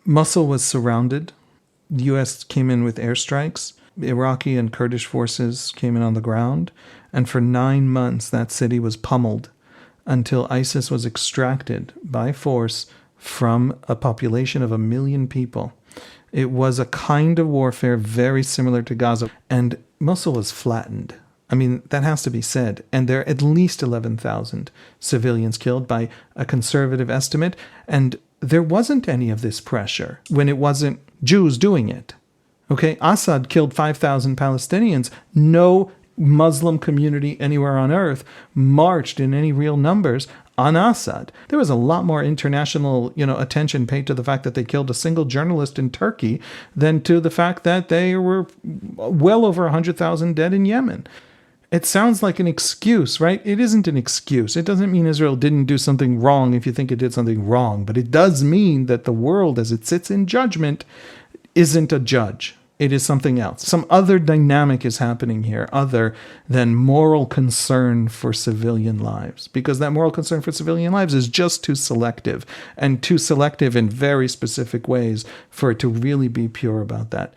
Mosul was surrounded. The U.S. came in with airstrikes. Iraqi and Kurdish forces came in on the ground. And for 9 months, that city was pummeled until ISIS was extracted by force from a population of 1 million people. It was a kind of warfare very similar to Gaza. And Mosul was flattened. I mean, that has to be said. And there are at least 11,000 civilians killed by a conservative estimate. And there wasn't any of this pressure when it wasn't Jews doing it. Okay, Assad killed 5,000 Palestinians. No Muslim community anywhere on earth marched in any real numbers on Assad. There was a lot more international, attention paid to the fact that they killed a single journalist in Turkey than to the fact that they were well over 100,000 dead in Yemen. It sounds like an excuse, right? It isn't an excuse. It doesn't mean Israel didn't do something wrong if you think it did something wrong, but it does mean that the world as it sits in judgment isn't a judge. It is something else. Some other dynamic is happening here other than moral concern for civilian lives, because that moral concern for civilian lives is just too selective, and too selective in very specific ways for it to really be pure about that.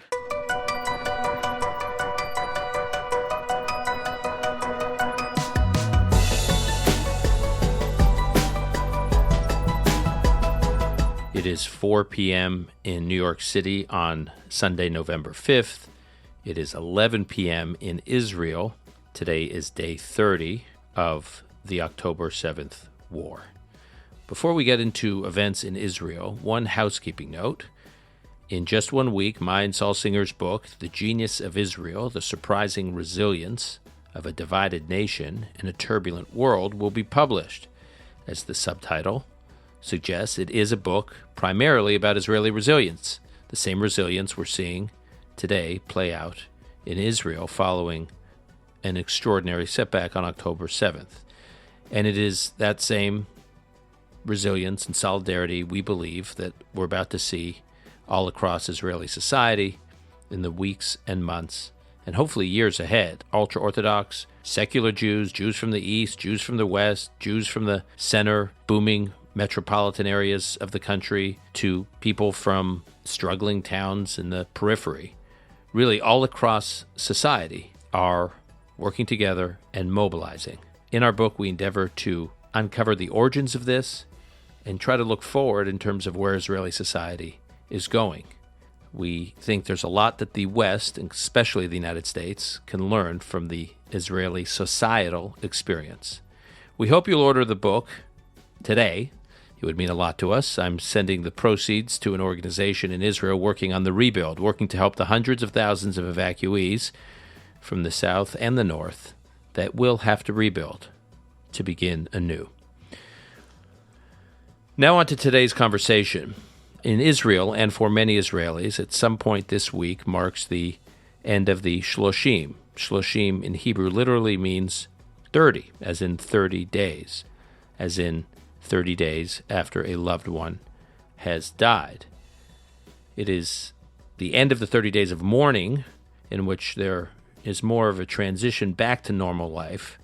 It is 4 p.m. in New York City on Sunday, November 5th. It is 11 p.m. in Israel. Today is day 30 of the October 7th war. Before we get into events in Israel, one housekeeping note. In just 1 week, Mayan Salsinger's book, The Genius of Israel, The Surprising Resilience of a Divided Nation in a Turbulent World, will be published. As the subtitle suggests, it is a book primarily about Israeli resilience, the same resilience we're seeing today play out in Israel following an extraordinary setback on October 7th. And it is that same resilience and solidarity, we believe, that we're about to see all across Israeli society in the weeks and months and hopefully years ahead. Ultra-Orthodox, secular Jews, Jews from the East, Jews from the West, Jews from the center, booming metropolitan areas of the country, to people from struggling towns in the periphery, really all across society, are working together and mobilizing. In our book, we endeavor to uncover the origins of this and try to look forward in terms of where Israeli society is going. We think there's a lot that the West, and especially the United States, can learn from the Israeli societal experience. We hope you'll order the book today. It would mean a lot to us. I'm sending the proceeds to an organization in Israel working on the rebuild, working to help the hundreds of thousands of evacuees from the south and the north that will have to rebuild to begin anew. Now on to today's conversation. In Israel, and for many Israelis, at some point this week marks the end of the Shloshim. Shloshim in Hebrew literally means 30, as in 30 days, as in 30 days after a loved one has died. It is the end of the 30 days of mourning, in which there is more of a transition back to normal life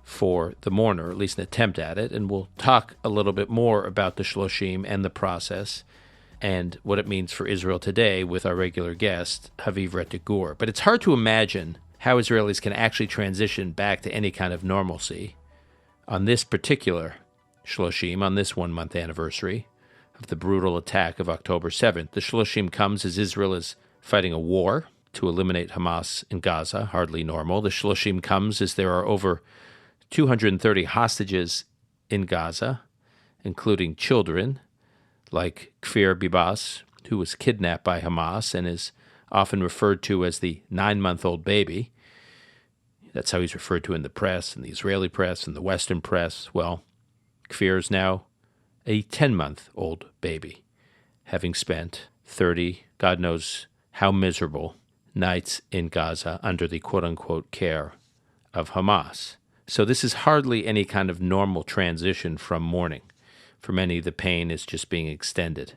for the mourner, at least an attempt at it. And we'll talk a little bit more about the Shloshim and the process and what it means for Israel today with our regular guest, Haviv Rettig Gur. But it's hard to imagine how Israelis can actually transition back to any kind of normalcy on this particular Shloshim, on this 1 month anniversary of the brutal attack of October 7th. The Shloshim comes as Israel is fighting a war to eliminate Hamas in Gaza, hardly normal. The Shloshim comes as there are over 230 hostages in Gaza, including children like Kfir Bibas, who was kidnapped by Hamas and is often referred to as the 9-month-old baby. That's how he's referred to in the press, in the Israeli press, and the Western press. Well, Kfir is now a 10-month-old baby, having spent 30, God knows how miserable, nights in Gaza under the quote-unquote care of Hamas. So this is hardly any kind of normal transition from mourning. For many, the pain is just being extended.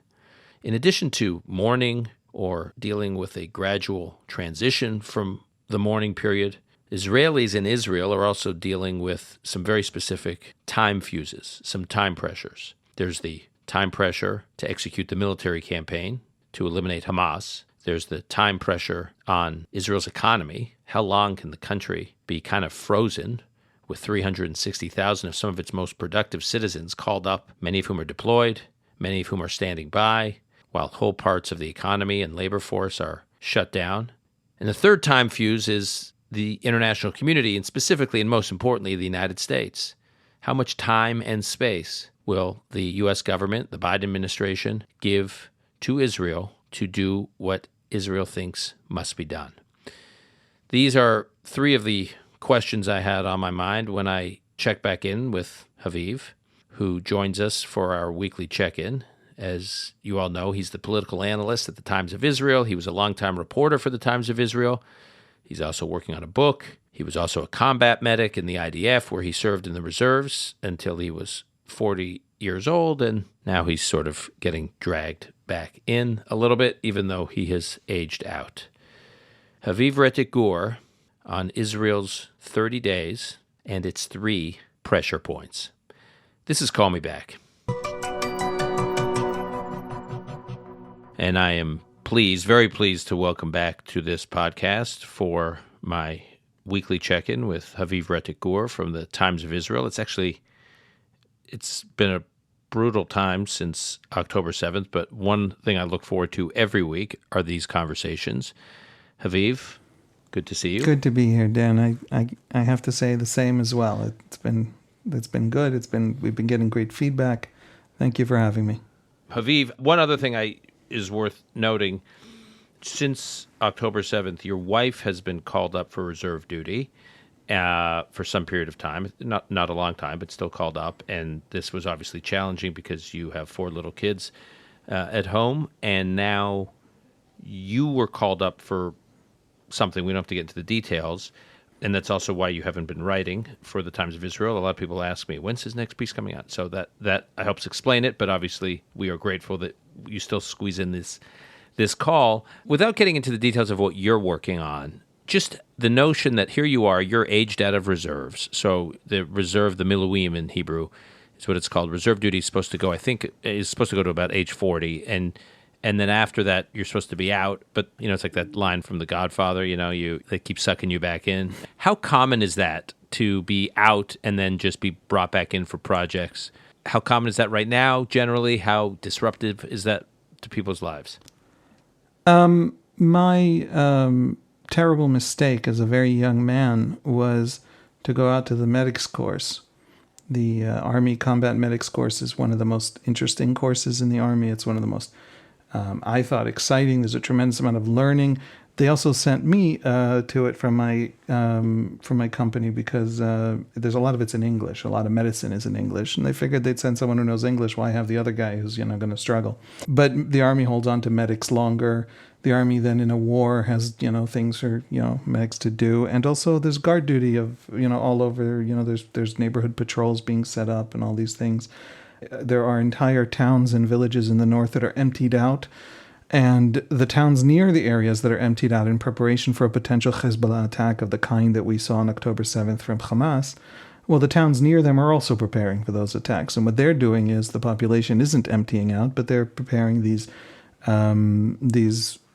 In addition to mourning or dealing with a gradual transition from the mourning period, Israelis in Israel are also dealing with some very specific time fuses, some time pressures. There's the time pressure to execute the military campaign to eliminate Hamas. There's the time pressure on Israel's economy. How long can the country be kind of frozen with 360,000 of some of its most productive citizens called up, many of whom are deployed, many of whom are standing by, while whole parts of the economy and labor force are shut down? And the third time fuse is the international community, and specifically and most importantly, the United States. How much time and space will the U.S. government, the Biden administration, give to Israel to do what Israel thinks must be done? These are three of the questions I had on my mind when I checked back in with Haviv, who joins us for our weekly check-in. As you all know, he's the political analyst at the Times of Israel. He was a longtime reporter for the Times of Israel. He's also working on a book. He was also a combat medic in the IDF, where he served in the reserves until he was 40 years old, and now he's sort of getting dragged back in a little bit, even though he has aged out. Haviv Rettig Gur on Israel's 30 days and its 3 pressure points. This is Call Me Back. And I am pleased, very pleased to welcome back to this podcast for my weekly check-in with Haviv Rettig Gur from the Times of Israel. It's been a brutal time since October 7th, but one thing I look forward to every week are these conversations. Haviv, good to see you. Good to be here, Dan. I have to say the same as well. It's been good. We've been getting great feedback. Thank you for having me. Haviv, one other thing is worth noting. Since October 7th, your wife has been called up for reserve duty for some period of time. Not a long time, but still called up. And this was obviously challenging because you have 4 little kids at home. And now you were called up for something. We don't have to get into the details. And that's also why you haven't been writing for the Times of Israel. A lot of people ask me, when's his next piece coming out? So that helps explain it. But obviously, we are grateful that you still squeeze in this call. Without getting into the details of what you're working on, just the notion that here you are, you're aged out of reserves. So the reserve, the miluim in Hebrew, is what it's called. Reserve duty is supposed to go, I think, is supposed to go to about age 40. And then after that, you're supposed to be out. But, it's like that line from The Godfather, they keep sucking you back in. How common is that to be out and then just be brought back in for projects? How common is that right now, generally? How disruptive is that to people's lives? My terrible mistake as a very young man was to go out to the medics course. The Army Combat Medics course is one of the most interesting courses in the Army. It's one of the most, I thought, exciting. There's a tremendous amount of learning. They also sent me to it from my company because there's a lot of it's in English. A lot of medicine is in English, and they figured they'd send someone who knows English. Why have the other guy who's going to struggle? But the Army holds on to medics longer. The Army then in a war has things for medics to do, and also there's guard duty of all over. There's neighborhood patrols being set up and all these things. There are entire towns and villages in the north that are emptied out. And the towns near the areas that are emptied out in preparation for a potential Hezbollah attack of the kind that we saw on October 7th from Hamas, well, the towns near them are also preparing for those attacks. And what they're doing is the population isn't emptying out, but they're preparing these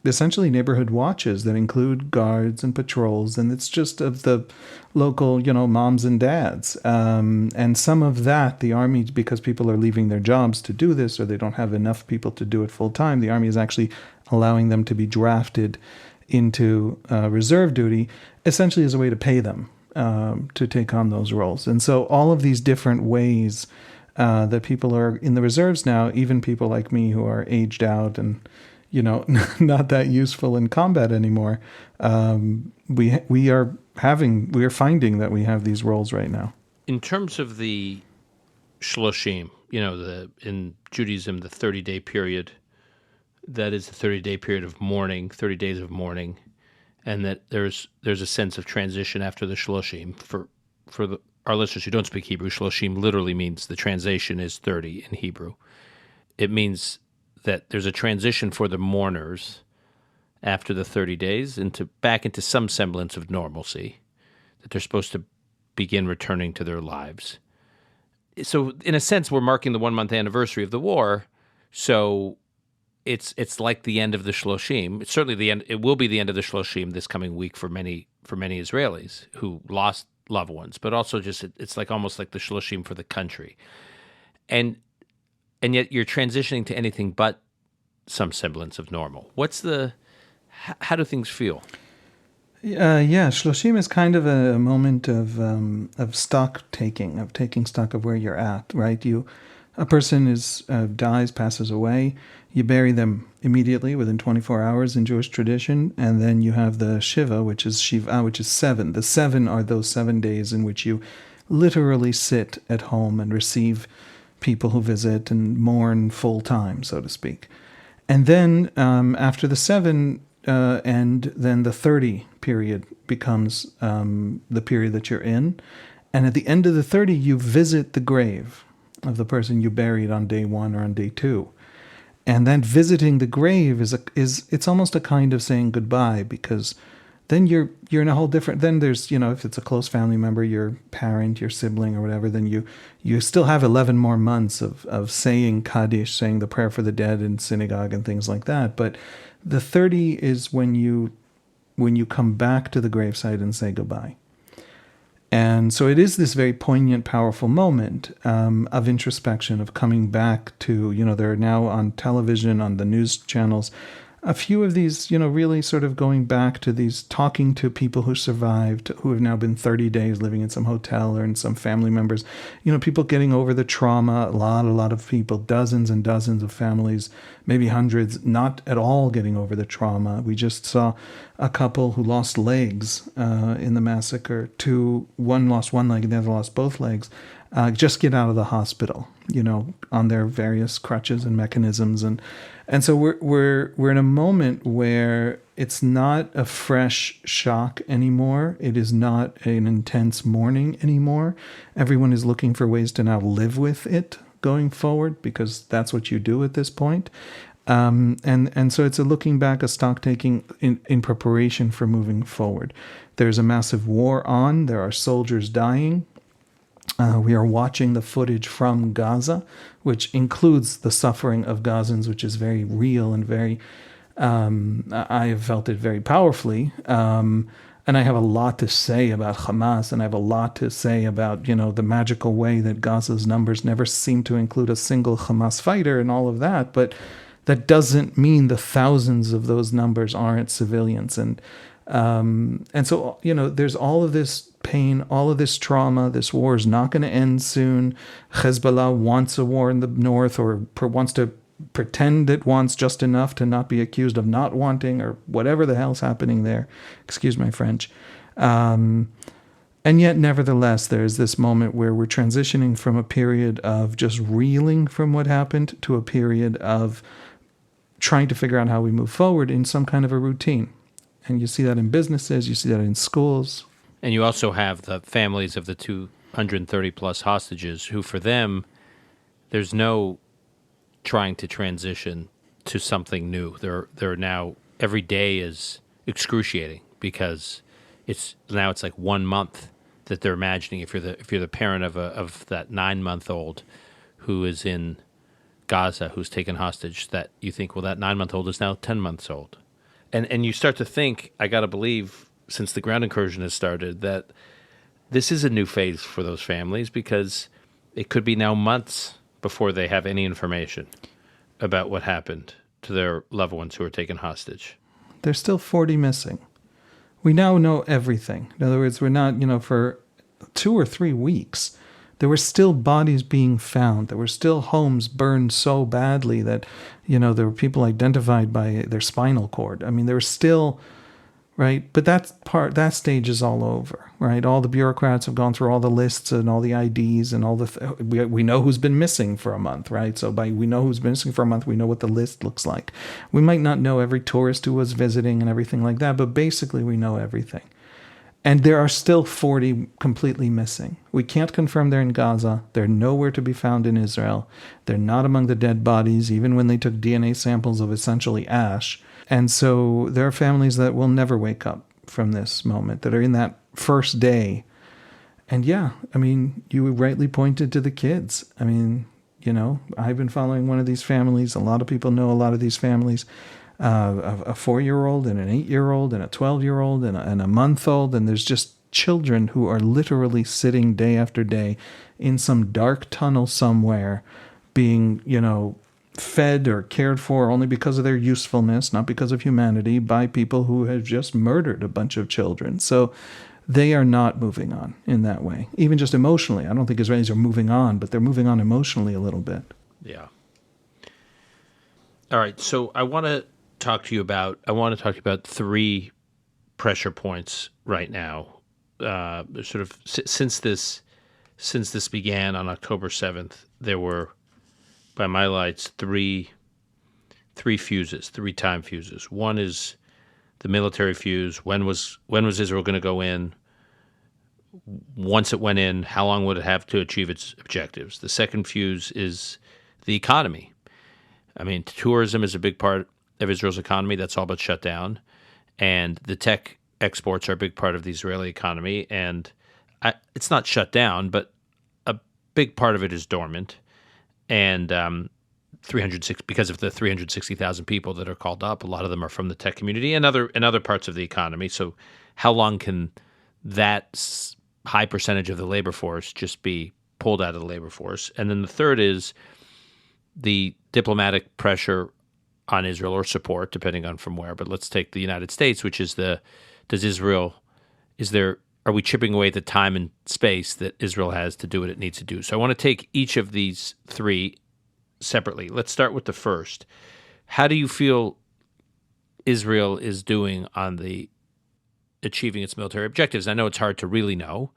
essentially neighborhood watches that include guards and patrols, and it's just of the local, moms and dads. And some of that, the Army, because people are leaving their jobs to do this, or they don't have enough people to do it full time, the Army is actually allowing them to be drafted into reserve duty, essentially as a way to pay them to take on those roles. And so all of these different ways that people are in the reserves now, even people like me who are aged out and not that useful in combat anymore. We are finding that we have these roles right now. In terms of the shloshim, in Judaism, the 30-day period, that is the 30-day period of mourning, 30 days of mourning, and that there's a sense of transition after the shloshim. For our listeners who don't speak Hebrew, shloshim literally means the translation is 30 in Hebrew. It means that there's a transition for the mourners after the 30 days back into some semblance of normalcy, that they're supposed to begin returning to their lives. so in a sense, we're marking the 1 month anniversary of the war. So it's like the end of the Shloshim. It's certainly the end. It will be the end of the Shloshim this coming week for many Israelis who lost loved ones, but also just it's like almost like the Shloshim for the country, and yet you're transitioning to anything but some semblance of normal. How do things feel? Yeah, Shloshim is kind of a moment of stock taking, of taking stock of where you're at, right? A person dies, passes away, you bury them immediately within 24 hours in Jewish tradition, and then you have the Shiva, which is 7. The 7 are those 7 days in which you literally sit at home and receive people who visit and mourn full time, so to speak. And then after the 7, and then the 30 period becomes the period that you're in. And at the end of the 30, you visit the grave of the person you buried on day 1 or on day 2. And then visiting the grave is it's almost a kind of saying goodbye, because then you're in a whole different, then there's, if it's a close family member, your parent, your sibling or whatever, then you still have 11 more months of saying Kaddish, saying the prayer for the dead in synagogue and things like that. But the 30 is when you come back to the gravesite and say goodbye. And so it is this very poignant, powerful moment of introspection, of coming back to, there are now on television, on the news channels, a few of these, really sort of going back to these, talking to people who survived, who have now been 30 days living in some hotel or in some family members, people getting over the trauma, a lot of people, dozens and dozens of families, maybe hundreds, not at all getting over the trauma. We just saw a couple who lost legs in the massacre. One lost one leg and the other lost both legs. Just get out of the hospital, on their various crutches and mechanisms. And so we're in a moment where it's not a fresh shock anymore. It is not an intense mourning anymore. Everyone is looking for ways to now live with it going forward, because that's what you do at this point. And so it's a looking back, a stock taking in preparation for moving forward. There's a massive war on. There are soldiers dying. We are watching the footage from Gaza, which includes the suffering of Gazans, which is very real and very, I have felt it very powerfully. And I have a lot to say about Hamas, and I have a lot to say about, the magical way that Gaza's numbers never seem to include a single Hamas fighter and all of that. But that doesn't mean the thousands of those numbers aren't civilians. And so, there's all of this pain, all of this trauma. This war is not going to end soon. Hezbollah wants a war in the north, or wants to pretend it wants just enough to not be accused of not wanting, or whatever the hell's happening there. Excuse my French. And yet, nevertheless, there's this moment where we're transitioning from a period of just reeling from what happened to a period of trying to figure out how we move forward in some kind of a routine. And you see that in businesses, you see that in schools. And you also have the families of the 230 plus hostages who, for them, there's no trying to transition to something new. They're now, every day is excruciating, because it's like 1 month that they're imagining. If you're the parent of that 9-month-old who is in Gaza, who's taken hostage, that you think, well, that 9-month-old is now 10 months old. And you start to think, I got to believe, since the ground incursion has started, that this is a new phase for those families, because it could be now months before they have any information about what happened to their loved ones who were taken hostage. There's still 40 missing. We now know everything. In other words, we're not, for 2 or 3 weeks, there were still bodies being found. There were still homes burned so badly that, there were people identified by their spinal cord. I mean, there were still, right? But that stage is all over, right? All the bureaucrats have gone through all the lists and all the IDs and all we know who's been missing for a month, right? So we know who's been missing for a month, we know what the list looks like. We might not know every tourist who was visiting and everything like that, but basically we know everything. And there are still 40 completely missing. We can't confirm they're in Gaza. They're nowhere to be found in Israel. They're not among the dead bodies, even when they took DNA samples of essentially ash. And so there are families that will never wake up from this moment, that are in that first day. And yeah, I mean, you rightly pointed to the kids. I mean, I've been following one of these families. A lot of people know a lot of these families. A 4-year-old and an 8-year-old and a 12-year-old and a month-old. And there's just children who are literally sitting day after day in some dark tunnel somewhere being, fed or cared for only because of their usefulness, not because of humanity, by people who have just murdered a bunch of children. So they are not moving on in that way, even just emotionally. I don't think Israelis are moving on, but they're moving on emotionally a little bit. Yeah. All right. So I want to talk to you about 3 pressure points right now. Sort of since this began on October 7th, there were, by my lights, three fuses, 3-time fuses. One is the military fuse. When was Israel going to go in? Once it went in, how long would it have to achieve its objectives? The second fuse is the economy. I mean, tourism is a big part of Israel's economy. That's all but shut down. And the tech exports are a big part of the Israeli economy. And it's not shut down, but a big part of it is dormant. And because of the 360,000 people that are called up, a lot of them are from the tech community and other parts of the economy. So how long can that high percentage of the labor force just be pulled out of the labor force? And then the third is the diplomatic pressure on Israel, or support, depending on from where. But let's take the United States, which is are we chipping away the time and space that Israel has to do what it needs to do? So I want to take each of these 3 separately. Let's start with the first. How do you feel Israel is doing on the achieving its military objectives? I know it's hard to really know,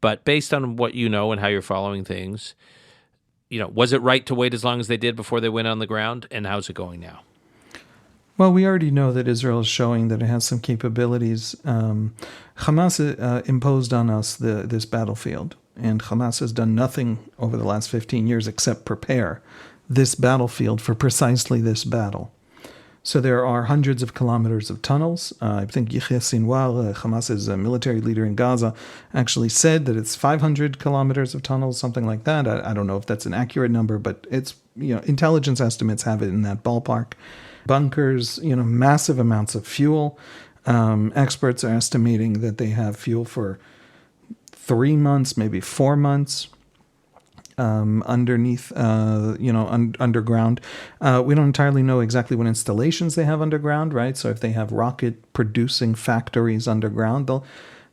but based on what you know and how you're following things, was it right to wait as long as they did before they went on the ground? And how's it going now? Well, we already know that Israel is showing that it has some capabilities. Hamas imposed on us this battlefield, and Hamas has done nothing over the last 15 years except prepare this battlefield for precisely this battle. So there are hundreds of kilometers of tunnels. I think Yahya Sinwar, Hamas's military leader in Gaza, actually said that it's 500 kilometers of tunnels, something like that. I don't know if that's an accurate number, but it's, intelligence estimates have it in that ballpark. Bunkers, massive amounts of fuel. Experts are estimating that they have fuel for 3 months, maybe 4 months. Underneath, underground. We don't entirely know exactly what installations they have underground, right? So if they have rocket-producing factories underground, they'll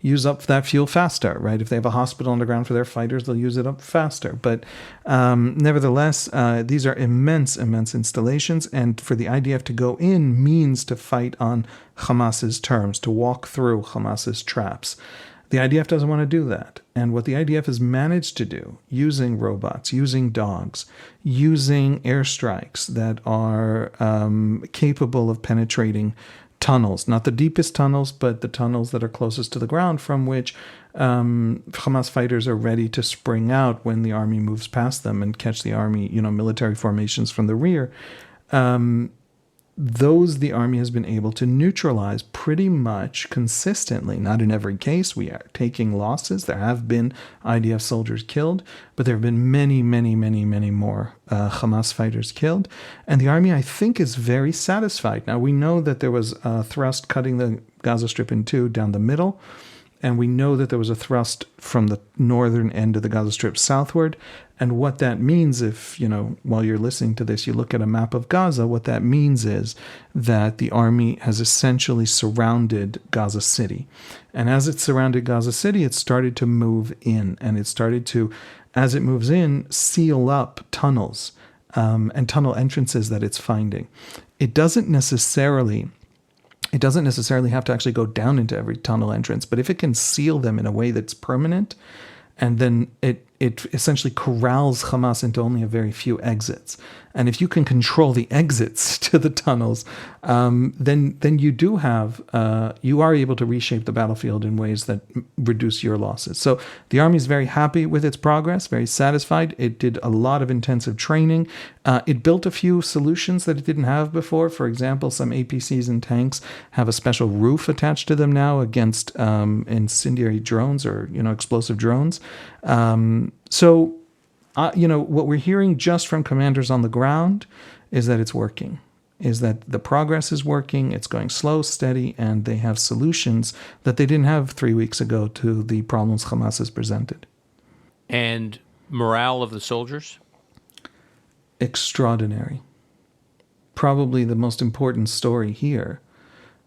use up that fuel faster, right? If they have a hospital underground for their fighters, they'll use it up faster. But nevertheless, these are immense installations, and for the IDF to go in means to fight on Hamas's terms, to walk through Hamas's traps. The IDF doesn't want to do that. And what the IDF has managed to do, using robots, using dogs, using airstrikes that are capable of penetrating tunnels, not the deepest tunnels, but the tunnels that are closest to the ground, from which Hamas fighters are ready to spring out when the army moves past them and catch the army, military formations from the rear. Those the army has been able to neutralize pretty much consistently. Not in every case. We are taking losses. There have been IDF soldiers killed, but there have been many, many, many, many more Hamas fighters killed. And the army, I think, is very satisfied. Now, we know that there was a thrust cutting the Gaza Strip in 2 down the middle. And we know that there was a thrust from the northern end of the Gaza Strip southward. And what that means, if, while you're listening to this, you look at a map of Gaza, what that means is that the army has essentially surrounded Gaza City. And as it surrounded Gaza City, it started to move in. And it started to, as it moves in, seal up tunnels and tunnel entrances that it's finding. It doesn't necessarily have to actually go down into every tunnel entrance, but if it can seal them in a way that's permanent, and then it essentially corrals Hamas into only a very few exits. And if you can control the exits to the tunnels, then you are able to reshape the battlefield in ways that reduce your losses. So the army is very happy with its progress, very satisfied. It did a lot of intensive training. It built a few solutions that it didn't have before. For example, some APCs and tanks have a special roof attached to them now against incendiary drones or explosive drones. So what we're hearing just from commanders on the ground is that it's working, is that the progress is working, it's going slow, steady, and they have solutions that they didn't have 3 weeks ago to the problems Hamas has presented. And morale of the soldiers? Extraordinary. Probably the most important story here.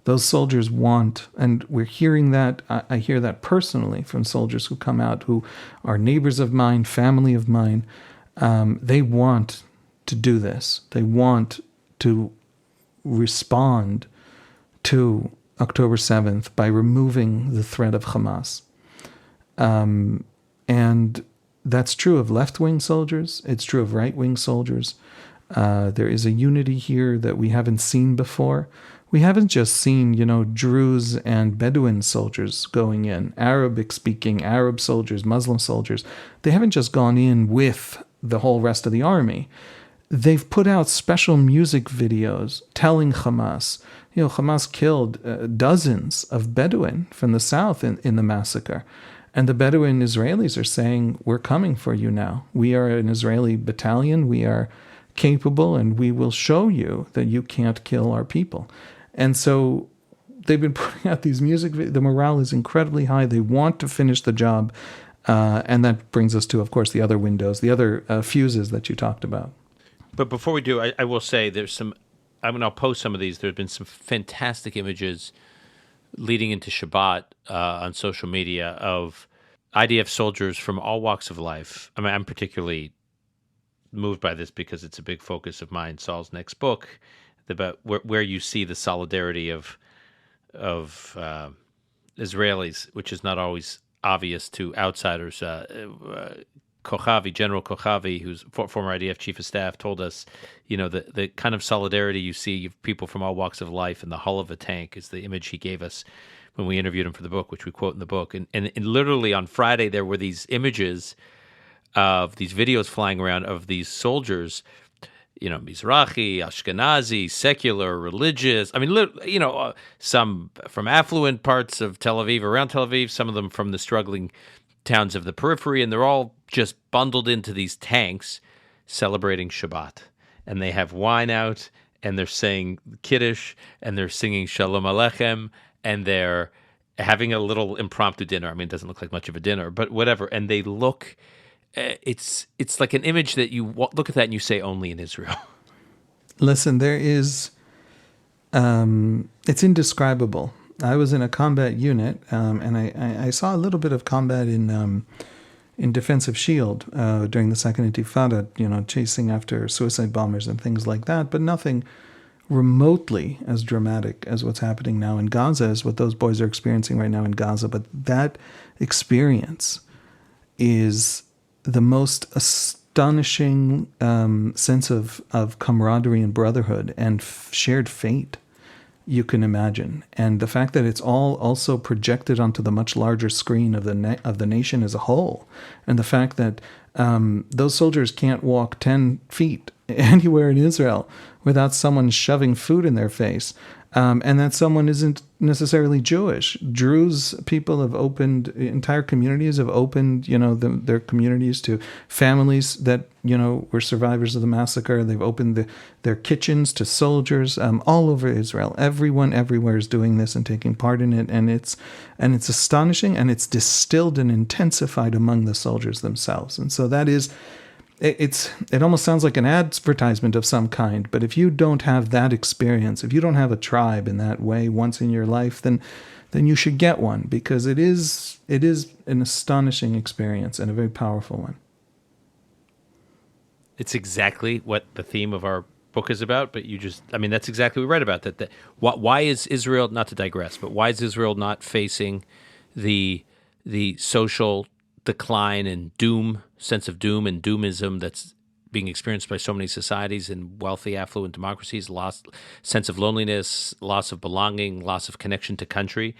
Those soldiers want, and we're hearing that, I hear that personally from soldiers who come out, who are neighbors of mine, family of mine. They want to do this. They want to respond to October 7th by removing the threat of Hamas. And that's true of left-wing soldiers. It's true of right-wing soldiers. There is a unity here that we haven't seen before. We haven't just seen, Druze and Bedouin soldiers going in, Arabic-speaking Arab soldiers, Muslim soldiers. They haven't just gone in with the whole rest of the army. They've put out special music videos telling Hamas, Hamas killed dozens of Bedouin from the south in the massacre. And the Bedouin Israelis are saying, we're coming for you now. We are an Israeli battalion. We are capable, and we will show you that you can't kill our people. And so they've been putting out these music videos. The morale is incredibly high. They want to finish the job. And that brings us to, of course, the other windows, the other fuses that you talked about. But before we do, I will say there's some, I'll post some of these. There's been some fantastic images leading into Shabbat on social media of IDF soldiers from all walks of life. I'm particularly moved by this because it's a big focus of mine, Saul's next book, about where you see the solidarity of Israelis, which is not always obvious to outsiders. Kochavi, General Kochavi, who's former IDF chief of staff, told us, the kind of solidarity you see of people from all walks of life in the hull of a tank is the image he gave us when we interviewed him for the book, which we quote in the book. And literally on Friday, there were these images of these videos flying around of these soldiers, Mizrahi, Ashkenazi, secular, religious. Some from affluent parts of Tel Aviv, around Tel Aviv, some of them from the struggling towns of the periphery, and they're all just bundled into these tanks celebrating Shabbat. And they have wine out, and they're saying Kiddush, and they're singing Shalom Aleichem, and they're having a little impromptu dinner. It doesn't look like much of a dinner, but whatever. And they look, it's like an image that you look at that and you say only in Israel. Listen, there is, it's indescribable. I was in a combat unit, and I saw a little bit of combat in Defensive Shield during the Second Intifada, chasing after suicide bombers and things like that, but nothing remotely as dramatic as what's happening now in Gaza, as what those boys are experiencing right now in Gaza. But that experience is the most astonishing sense of camaraderie and brotherhood and shared fate you can imagine. And the fact that it's all also projected onto the much larger screen of the nation as a whole, and the fact that those soldiers can't walk 10 feet anywhere in Israel without someone shoving food in their face, and that someone isn't necessarily Jewish. Druze people have opened, entire communities have opened, their communities to families that, were survivors of the massacre. They've opened their kitchens to soldiers all over Israel. Everyone everywhere is doing this and taking part in it, and it's astonishing, and it's distilled and intensified among the soldiers themselves. And so that is, it almost sounds like an advertisement of some kind, but if you don't have that experience, if you don't have a tribe in that way once in your life, then you should get one, because it is an astonishing experience and a very powerful one. It's exactly what the theme of our book is about, but that's exactly what we read about. That why is Israel, not to digress, but why is Israel not facing the social decline and sense of doom and doomism that's being experienced by so many societies in wealthy, affluent democracies? Sense of loneliness, loss of belonging, loss of connection to country.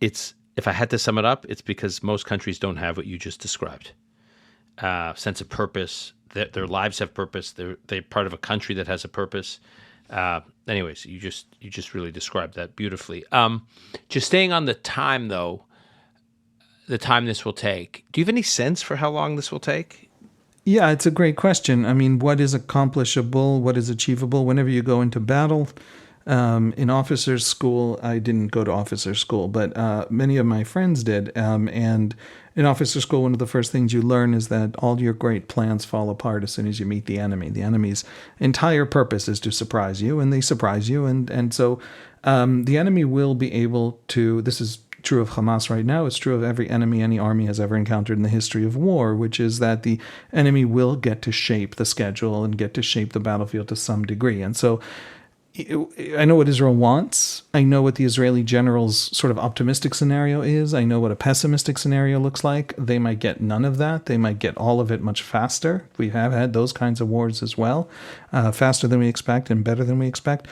If I had to sum it up, it's because most countries don't have what you just described. Sense of purpose, their lives have purpose. They're part of a country that has a purpose. Anyways, you just really described that beautifully. Just staying on the time though, the time this will take. Do you have any sense for how long this will take? Yeah, it's a great question. I mean, what is accomplishable? What is achievable? Whenever you go into battle, in officers' school, I didn't go to officers' school, but many of my friends did. And in officers' school, one of the first things you learn is that all your great plans fall apart as soon as you meet the enemy. The enemy's entire purpose is to surprise you, and they surprise you. And so the enemy will be able to, this is true of Hamas right now, it's true of every enemy any army has ever encountered in the history of war, which is that the enemy will get to shape the schedule and get to shape the battlefield to some degree. And so I know what Israel wants. I know what the Israeli general's sort of optimistic scenario is. I know what a pessimistic scenario looks like. They might get none of that. They might get all of it much faster. We have had those kinds of wars as well, faster than we expect and better than we expect.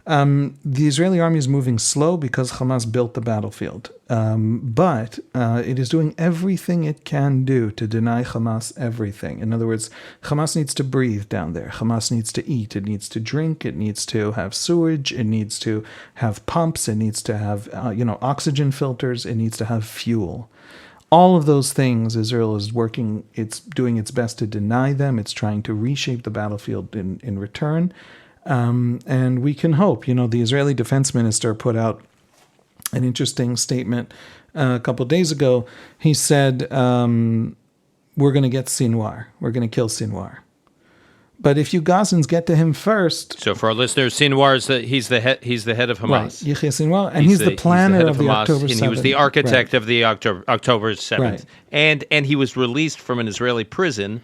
The Israeli army is moving slow because Hamas built the battlefield. But it is doing everything it can do to deny Hamas everything. In other words, Hamas needs to breathe down there. Hamas needs to eat. It needs to drink. It needs to have sewage. It needs to have pumps. It needs to have, oxygen filters. It needs to have fuel. All of those things, Israel is working, it's doing its best to deny them. It's trying to reshape the battlefield in return. And we can hope. The Israeli defense minister put out an interesting statement a couple of days ago. He said, we're going to get Sinwar. We're going to kill Sinwar. But if you Gazans get to him first... So for our listeners, Sinwar is he's the head of Hamas. Right, Yahya Sinwar, and he's the planner of the October 7th. And he was the architect of the October 7th. Right. And he was released from an Israeli prison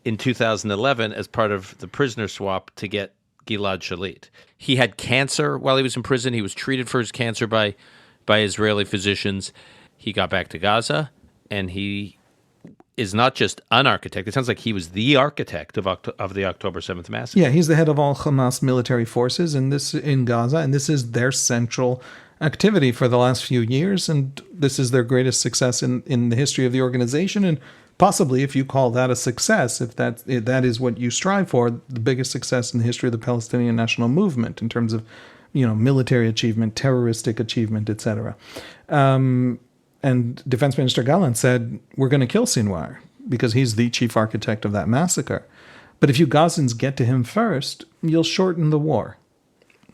in 2011 as part of the prisoner swap to get Gilad Shalit. He had cancer while he was in prison. He was treated for his cancer by Israeli physicians. He got back to Gaza, and he is not just an architect. It sounds like he was the architect of the October 7th massacre. Yeah, he's the head of all Hamas military forces in Gaza, and this is their central activity for the last few years, and this is their greatest success in the history of the organization, and possibly, if you call that a success, if that is what you strive for, the biggest success in the history of the Palestinian national movement in terms of, military achievement, terroristic achievement, etc. And Defense Minister Gallant said, we're going to kill Sinwar because he's the chief architect of that massacre. But if you Gazans get to him first, you'll shorten the war,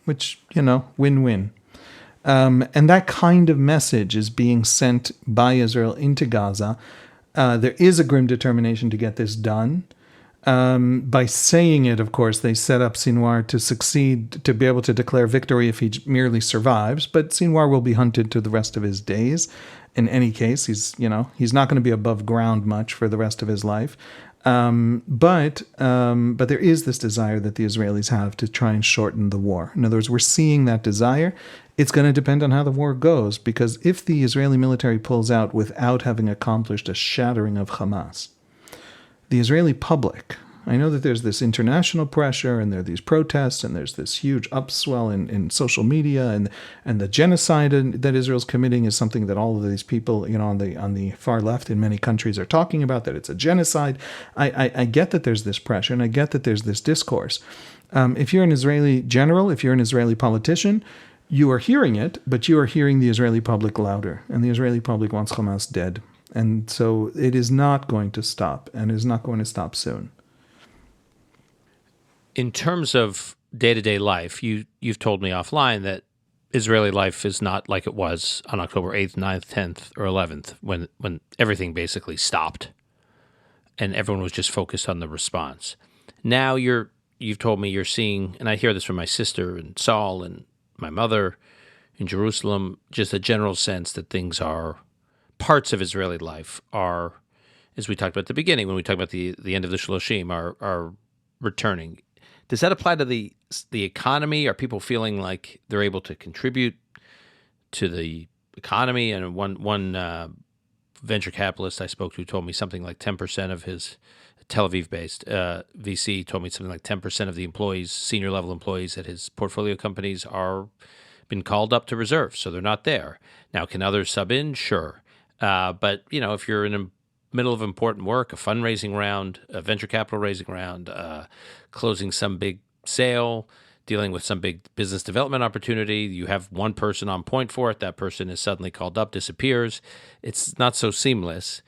which, win-win. And that kind of message is being sent by Israel into Gaza. There is a grim determination to get this done. By saying it, of course, they set up Sinwar to succeed, to be able to declare victory if he merely survives. But Sinwar will be hunted to the rest of his days. In any case, he's not going to be above ground much for the rest of his life. But there is this desire that the Israelis have to try and shorten the war. In other words, we're seeing that desire. It's going to depend on how the war goes, because if the Israeli military pulls out without having accomplished a shattering of Hamas, the Israeli public, I know that there's this international pressure and there are these protests and there's this huge upswell in social media and the genocide that Israel's committing is something that all of these people, on the far left in many countries are talking about, that it's a genocide. I get that there's this pressure and I get that there's this discourse. If you're an Israeli general, if you're an Israeli politician, you are hearing it, but you are hearing the Israeli public louder, and the Israeli public wants Hamas dead. And so it is not going to stop, and it is not going to stop soon. In terms of day-to-day life, you've told me offline that Israeli life is not like it was on October 8th, 9th, 10th, or 11th, when everything basically stopped and everyone was just focused on the response. Now you've told me you're seeing, and I hear this from my sister and Saul and my mother in Jerusalem, just a general sense that parts of Israeli life are, as we talked about at the beginning, when we talked about the end of the Shloshim, are returning. Does that apply to the economy? Are people feeling like they're able to contribute to the economy? And one venture capitalist I spoke to told me something like 10% of his Tel Aviv-based VC told me something like 10% of the employees, senior-level employees at his portfolio companies are been called up to reserve, so they're not there. Now, can others sub in? Sure. But, if you're an middle of important work, a fundraising round, a venture capital raising round, closing some big sale, dealing with some big business development opportunity. You have one person on point for it. That person is suddenly called up, disappears. It's not so seamless.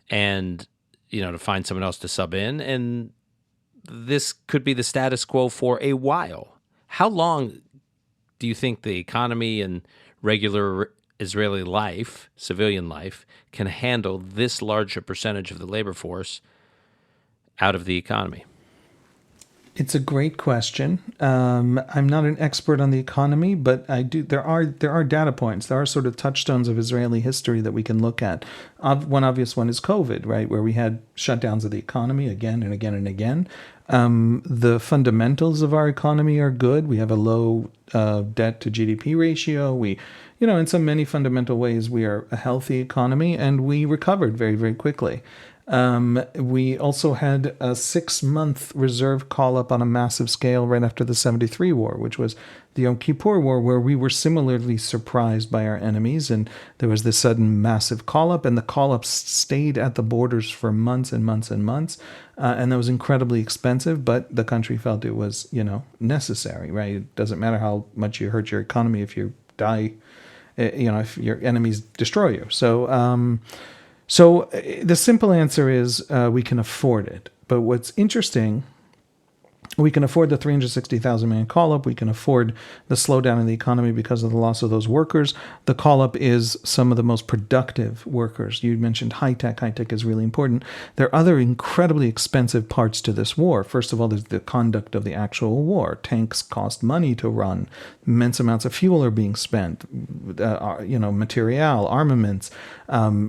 And, to find someone else to sub in. And this could be the status quo for a while. How long do you think the economy and regular Israeli life, civilian life, can handle this large a percentage of the labor force out of the economy? It's a great question. I'm not an expert on the economy, but I do. There are data points. There are sort of touchstones of Israeli history that we can look at. One obvious one is COVID, right, where we had shutdowns of the economy again and again and again. The fundamentals of our economy are good. We have a low debt to GDP ratio. We, in some many fundamental ways, we are a healthy economy, and we recovered very, very quickly. We also had a 6-month reserve call up on a massive scale right after the 73 war, which was the Yom Kippur War, where we were similarly surprised by our enemies. And there was this sudden massive call up, and the call ups stayed at the borders for months and months and months. And that was incredibly expensive, but the country felt it was, necessary, right? It doesn't matter how much you hurt your economy if you die, if your enemies destroy you. So the simple answer is we can afford it. But what's interesting, we can afford the 360,000 man call-up. We can afford the slowdown in the economy because of the loss of those workers. The call-up is some of the most productive workers. You mentioned high-tech. High-tech is really important. There are other incredibly expensive parts to this war. First of all, there's the conduct of the actual war. Tanks cost money to run. Immense amounts of fuel are being spent. Material, armaments,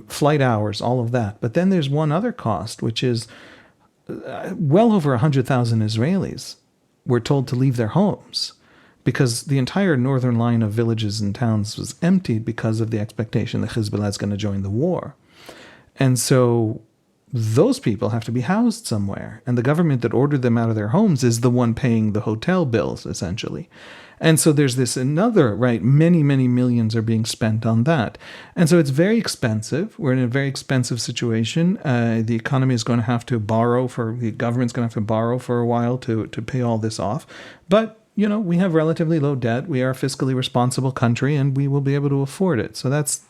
flight hours, all of that. But then there's one other cost, which is well over 100,000 Israelis were told to leave their homes because the entire northern line of villages and towns was emptied because of the expectation that Hezbollah is going to join the war. And so those people have to be housed somewhere. And the government that ordered them out of their homes is the one paying the hotel bills, essentially. And so there's this another, right, many, many millions are being spent on that. And so it's very expensive. We're in a very expensive situation. The economy is going to have to the government's going to have to borrow for a while to pay all this off. But, we have relatively low debt. We are a fiscally responsible country, and we will be able to afford it. So that's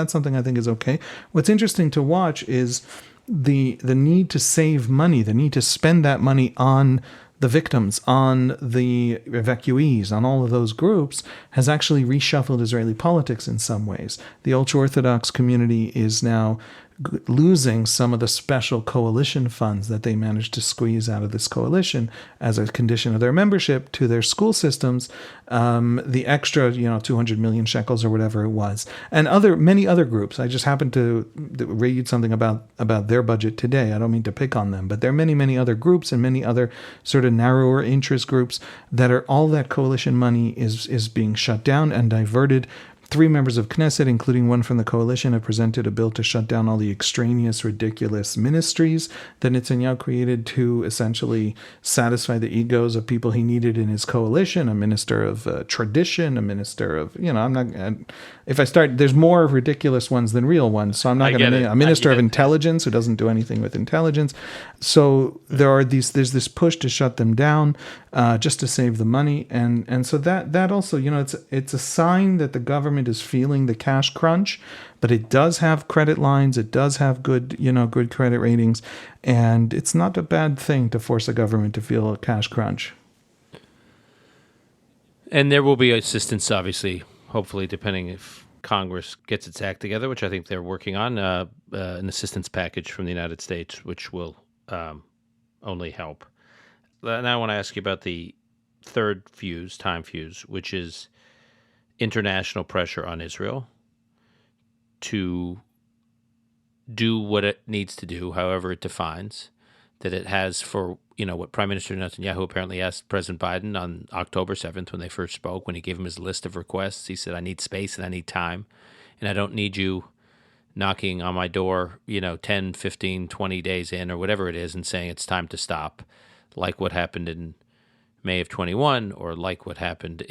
something I think is okay. What's interesting to watch is the need to save money, the need to spend that money on the victims, on the evacuees, on all of those groups, has actually reshuffled Israeli politics in some ways. The ultra-Orthodox community is now losing some of the special coalition funds that they managed to squeeze out of this coalition as a condition of their membership to their school systems, the extra 200 million shekels or whatever it was, and many other groups. I just happened to read something about their budget today. I don't mean to pick on them, but there are many other groups and many other sort of narrower interest groups that are all that coalition money is being shut down and diverted. 3 members of Knesset, including one from the coalition, have presented a bill to shut down all the extraneous, ridiculous ministries that Netanyahu created to essentially satisfy the egos of people he needed in his coalition. A minister of tradition, a minister of, if I start, there's more ridiculous ones than real ones. So I'm not going to, a minister of intelligence who doesn't do anything with intelligence. So there's this push to shut them down just to save the money. And so that also, it's a sign that the government is feeling the cash crunch, but it does have credit lines. It does have good credit ratings. And it's not a bad thing to force a government to feel a cash crunch. And there will be assistance, obviously, hopefully, depending if Congress gets its act together, which I think they're working on, an assistance package from the United States, which will only help. Now I want to ask you about the third time fuse, which is international pressure on Israel to do what it needs to do, however it defines, that it has for, what Prime Minister Netanyahu apparently asked President Biden on October 7th when they first spoke, when he gave him his list of requests. He said, I need space and I need time, and I don't need you knocking on my door, 10, 15, 20 days in or whatever it is and saying it's time to stop, like what happened in May of 21, or like what happened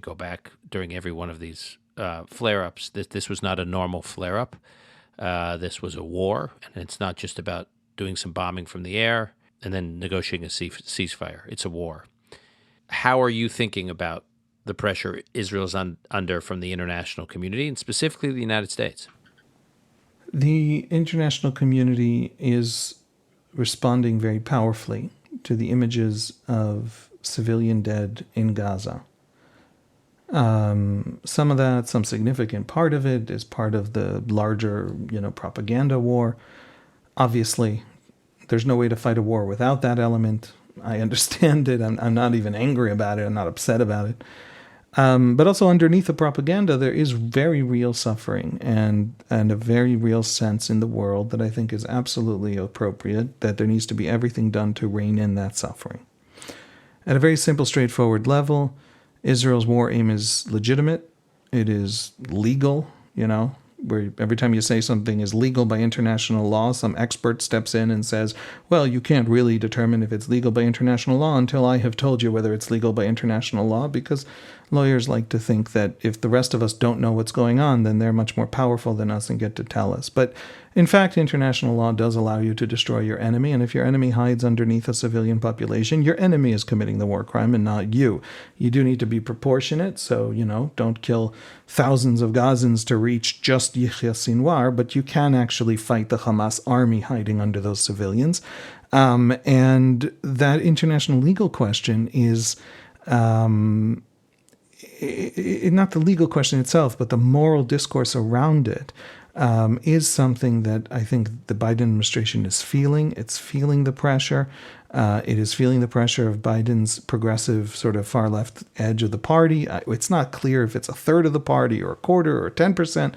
go back during every one of these flare-ups. This was not a normal flare-up. This was a war, and it's not just about doing some bombing from the air and then negotiating a ceasefire. It's a war. How are you thinking about the pressure Israel's under from the international community, and specifically the United States? The international community is responding very powerfully to the images of civilian dead in Gaza. Some of that, some significant part of it, is part of the larger, propaganda war. Obviously, there's no way to fight a war without that element. I understand it. I'm not even angry about it. I'm not upset about it. But also underneath the propaganda, there is very real suffering and a very real sense in the world that I think is absolutely appropriate, that there needs to be everything done to rein in that suffering. At a very simple, straightforward level, Israel's war aim is legitimate. It is legal, where every time you say something is legal by international law, some expert steps in and says, well, you can't really determine if it's legal by international law until I have told you whether it's legal by international law, because lawyers like to think that if the rest of us don't know what's going on, then they're much more powerful than us and get to tell us. But in fact, international law does allow you to destroy your enemy, and if your enemy hides underneath a civilian population, your enemy is committing the war crime and not you. You do need to be proportionate, so, don't kill thousands of Gazans to reach just Yahya Sinwar, but you can actually fight the Hamas army hiding under those civilians. And that international legal question is not the legal question itself, but the moral discourse around it is something that I think the Biden administration is feeling. It's feeling the pressure. It is feeling the pressure of Biden's progressive sort of far left edge of the party. It's not clear if it's a third of the party or a quarter or 10%.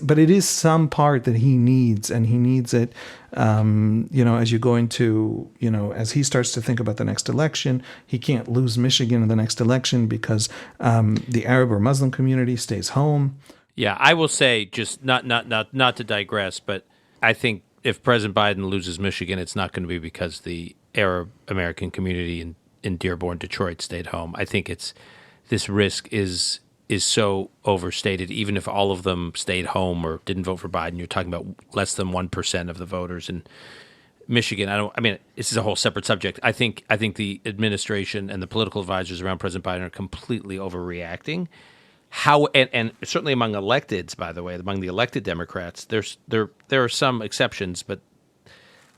But it is some part that he needs, and he needs it, as you go into, as he starts to think about the next election. He can't lose Michigan in the next election because the Arab or Muslim community stays home. Yeah, I will say, just not to digress, but I think if President Biden loses Michigan, it's not going to be because the Arab American community in Dearborn, Detroit stayed home. I think this risk is so overstated. Even if all of them stayed home or didn't vote for Biden, you're talking about less than 1% of the voters in Michigan. This is a whole separate subject. I think the administration and the political advisors around President Biden are completely overreacting. And certainly among electeds, by the way, among the elected Democrats, there are some exceptions, but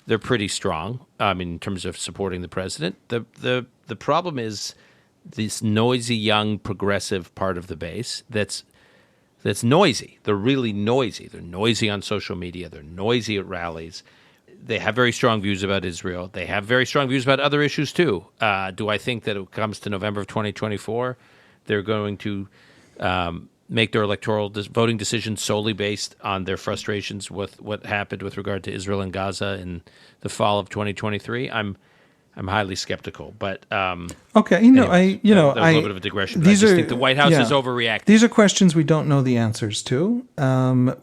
they're pretty strong. In terms of supporting the president. The problem is this noisy young progressive part of the base that's noisy. They're really noisy. They're noisy on social media. They're noisy at rallies. They have very strong views about Israel. They have very strong views about other issues too. Do I think that it comes to November of 2024, they're going to make their electoral voting decisions solely based on their frustrations with what happened with regard to Israel and Gaza in the fall of 2023? I'm highly skeptical. But okay, anyways, that was a little bit of a digression. I just think the White House is overreacting. These are questions we don't know the answers to.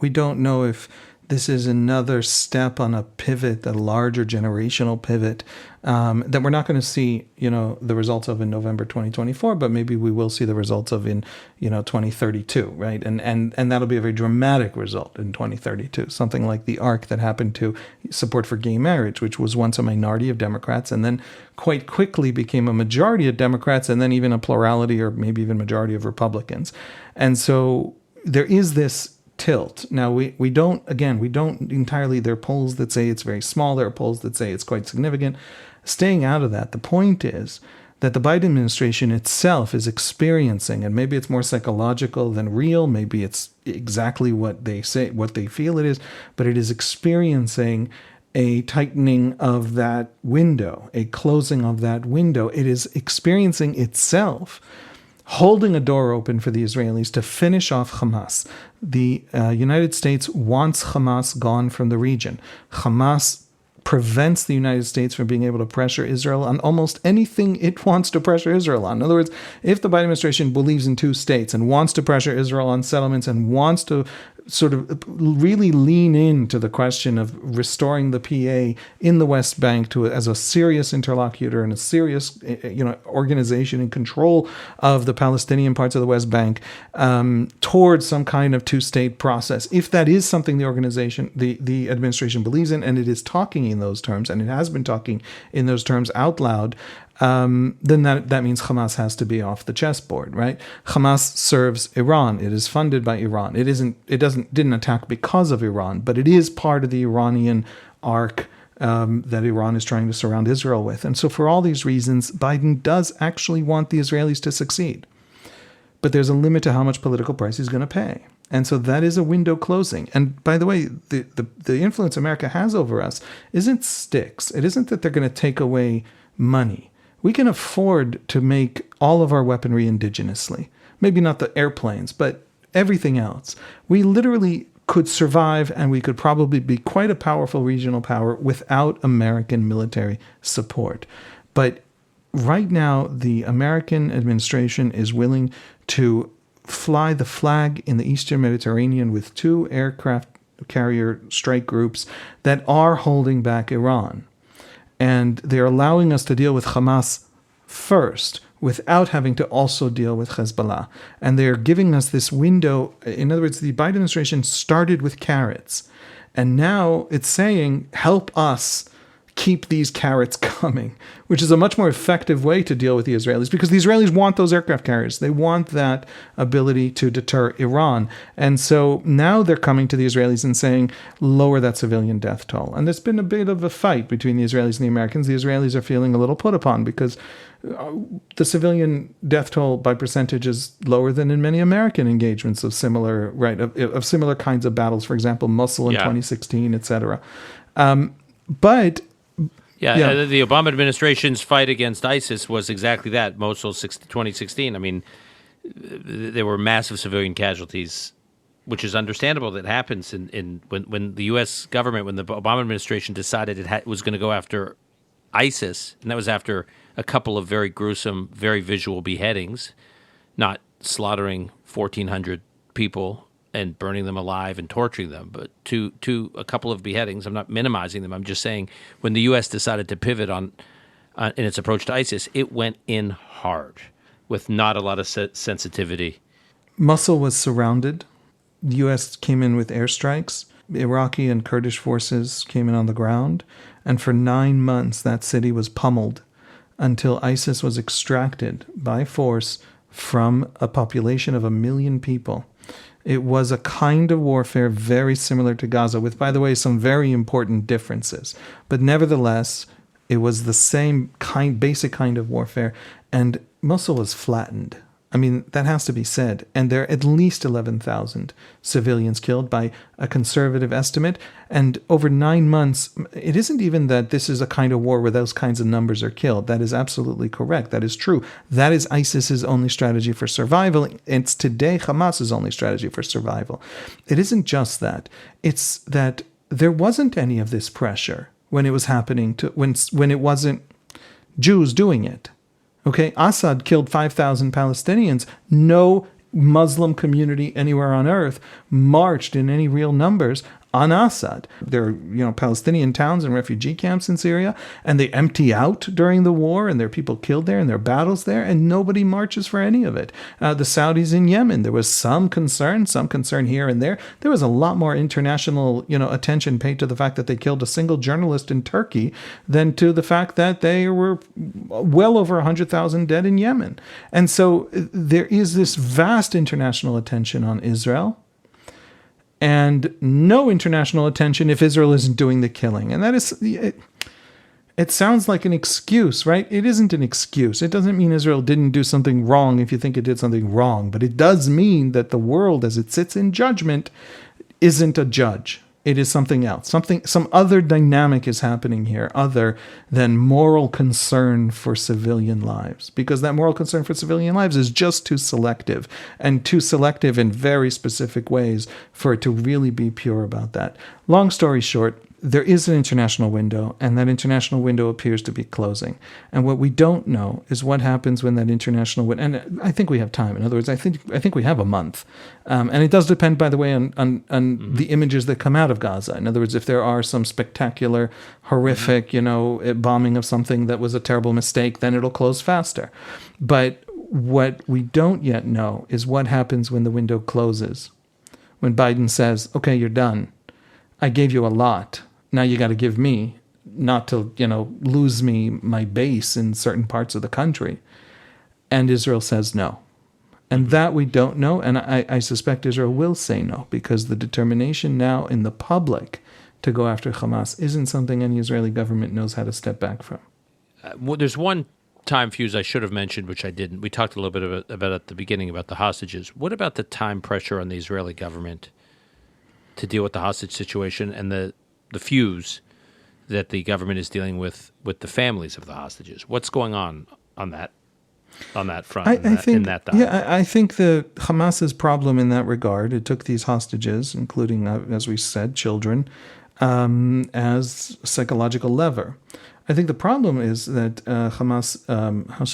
We don't know if this is another step on a pivot, a larger generational pivot that we're not going to see, the results of in November 2024, but maybe we will see the results of in, 2032, right? And that'll be a very dramatic result in 2032, something like the arc that happened to support for gay marriage, which was once a minority of Democrats and then quite quickly became a majority of Democrats and then even a plurality or maybe even majority of Republicans. And so there is this tilt. Now, we don't entirely, there are polls that say it's very small, there are polls that say it's quite significant. Staying out of that, the point is that the Biden administration itself is experiencing, and maybe it's more psychological than real, maybe it's exactly what they say, what they feel it is, but it is experiencing a tightening of that window, a closing of that window. It is experiencing itself holding a door open for the Israelis to finish off Hamas. The United States wants Hamas gone from the region. Hamas prevents the United States from being able to pressure Israel on almost anything it wants to pressure Israel on. In other words, if the Biden administration believes in two states and wants to pressure Israel on settlements and wants to sort of really lean into the question of restoring the PA in the West Bank as a serious interlocutor and a serious, organization in control of the Palestinian parts of the West Bank, towards some kind of two-state process. If that is something the organization, the administration believes in, and it is talking in those terms, and it has been talking in those terms out loud, then that means Hamas has to be off the chessboard, right? Hamas serves Iran. It is funded by Iran. It didn't attack because of Iran, but it is part of the Iranian arc that Iran is trying to surround Israel with. And so for all these reasons, Biden does actually want the Israelis to succeed. But there's a limit to how much political price he's going to pay. And so that is a window closing. And by the way, the influence America has over us isn't sticks. It isn't that they're going to take away money. We can afford to make all of our weaponry indigenously. Maybe not the airplanes, but everything else. We literally could survive, and we could probably be quite a powerful regional power without American military support. But right now, the American administration is willing to fly the flag in the Eastern Mediterranean with 2 aircraft carrier strike groups that are holding back Iran. And they're allowing us to deal with Hamas first without having to also deal with Hezbollah. And they're giving us this window. In other words, the Biden administration started with carrots. And now it's saying, help us keep these carrots coming, which is a much more effective way to deal with the Israelis, because the Israelis want those aircraft carriers. They want that ability to deter Iran. And so now they're coming to the Israelis and saying, lower that civilian death toll. And there's been a bit of a fight between the Israelis and the Americans. The Israelis are feeling a little put upon because the civilian death toll by percentage is lower than in many American engagements of similar kinds of battles, for example, Mosul in 2016, etc. But the Obama administration's fight against ISIS was exactly that. Mosul 2016. I mean, there were massive civilian casualties, which is understandable. That happens when the U.S. government, when the Obama administration decided it was going to go after ISIS, and that was after a couple of very gruesome, very visual beheadings, not slaughtering 1,400 people and burning them alive and torturing them, but to a couple of beheadings. I'm not minimizing them. I'm just saying when the U.S. decided to pivot in its approach to ISIS, it went in hard with not a lot of sensitivity. Mosul was surrounded. The U.S. came in with airstrikes. Iraqi and Kurdish forces came in on the ground. And for 9 months, that city was pummeled until ISIS was extracted by force from a population of 1 million people. It was a kind of warfare very similar to Gaza, with, by the way, some very important differences. But nevertheless, it was the same basic kind of warfare. And Mosul was flattened. I mean, that has to be said. And there are at least 11,000 civilians killed by a conservative estimate. And over 9 months, it isn't even that this is a kind of war where those kinds of numbers are killed. That is absolutely correct. That is true. That is ISIS's only strategy for survival. It's today Hamas's only strategy for survival. It isn't just that. It's that there wasn't any of this pressure when it was happening, when it wasn't Jews doing it. Okay, Assad killed 5,000 Palestinians. No Muslim community anywhere on earth marched in any real numbers on Assad. There are, Palestinian towns and refugee camps in Syria, and they empty out during the war, and there are people killed there, and there are battles there, and nobody marches for any of it. The Saudis in Yemen, there was some concern here and there. There was a lot more international, attention paid to the fact that they killed a single journalist in Turkey than to the fact that they were well over 100,000 dead in Yemen. And so there is this vast international attention on Israel, and no international attention if Israel isn't doing the killing. And that is, it sounds like an excuse, right? It isn't an excuse. It doesn't mean Israel didn't do something wrong if you think it did something wrong. But it does mean that the world, as it sits in judgment, isn't a judge. It is something else. Some other dynamic is happening here other than moral concern for civilian lives, because that moral concern for civilian lives is just too selective, and too selective in very specific ways for it to really be pure about that. Long story short, there is an international window, and that international window appears to be closing. And what we don't know is what happens when that international window. And I think we have time. In other words, I think we have a month, and it does depend, by the way, on the images that come out of Gaza. In other words, if there are some spectacular, horrific, bombing of something that was a terrible mistake, then it'll close faster. But what we don't yet know is what happens when the window closes. When Biden says, "Okay, you're done. I gave you a lot. Now you got to give me, not to, lose me my base in certain parts of the country." And Israel says no. And that we don't know. And I suspect Israel will say no, because the determination now in the public to go after Hamas isn't something any Israeli government knows how to step back from. Well, there's one time fuse I should have mentioned, which I didn't. We talked a little bit about at the beginning about the hostages. What about the time pressure on the Israeli government to deal with the hostage situation and the fuse that the government is dealing with the families of the hostages? What's going on that front? I think the Hamas's problem in that regard, it took these hostages, including, as we said, children, as a psychological lever. I think the problem is that Hamas, how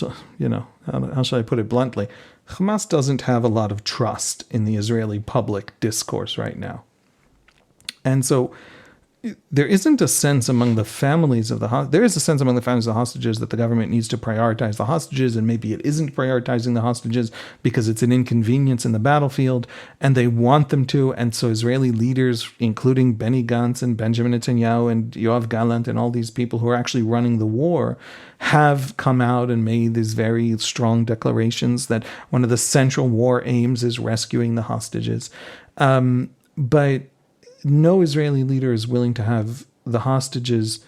shall I put it bluntly? Hamas doesn't have a lot of trust in the Israeli public discourse right now. And so there isn't a sense among the families of there is a sense among the families of the hostages that the government needs to prioritize the hostages, and maybe it isn't prioritizing the hostages because it's an inconvenience in the battlefield, and they want them to. And so Israeli leaders, including Benny Gantz and Benjamin Netanyahu and Yoav Gallant and all these people who are actually running the war, have come out and made these very strong declarations that one of the central war aims is rescuing the hostages. But no Israeli leader is willing to have the hostages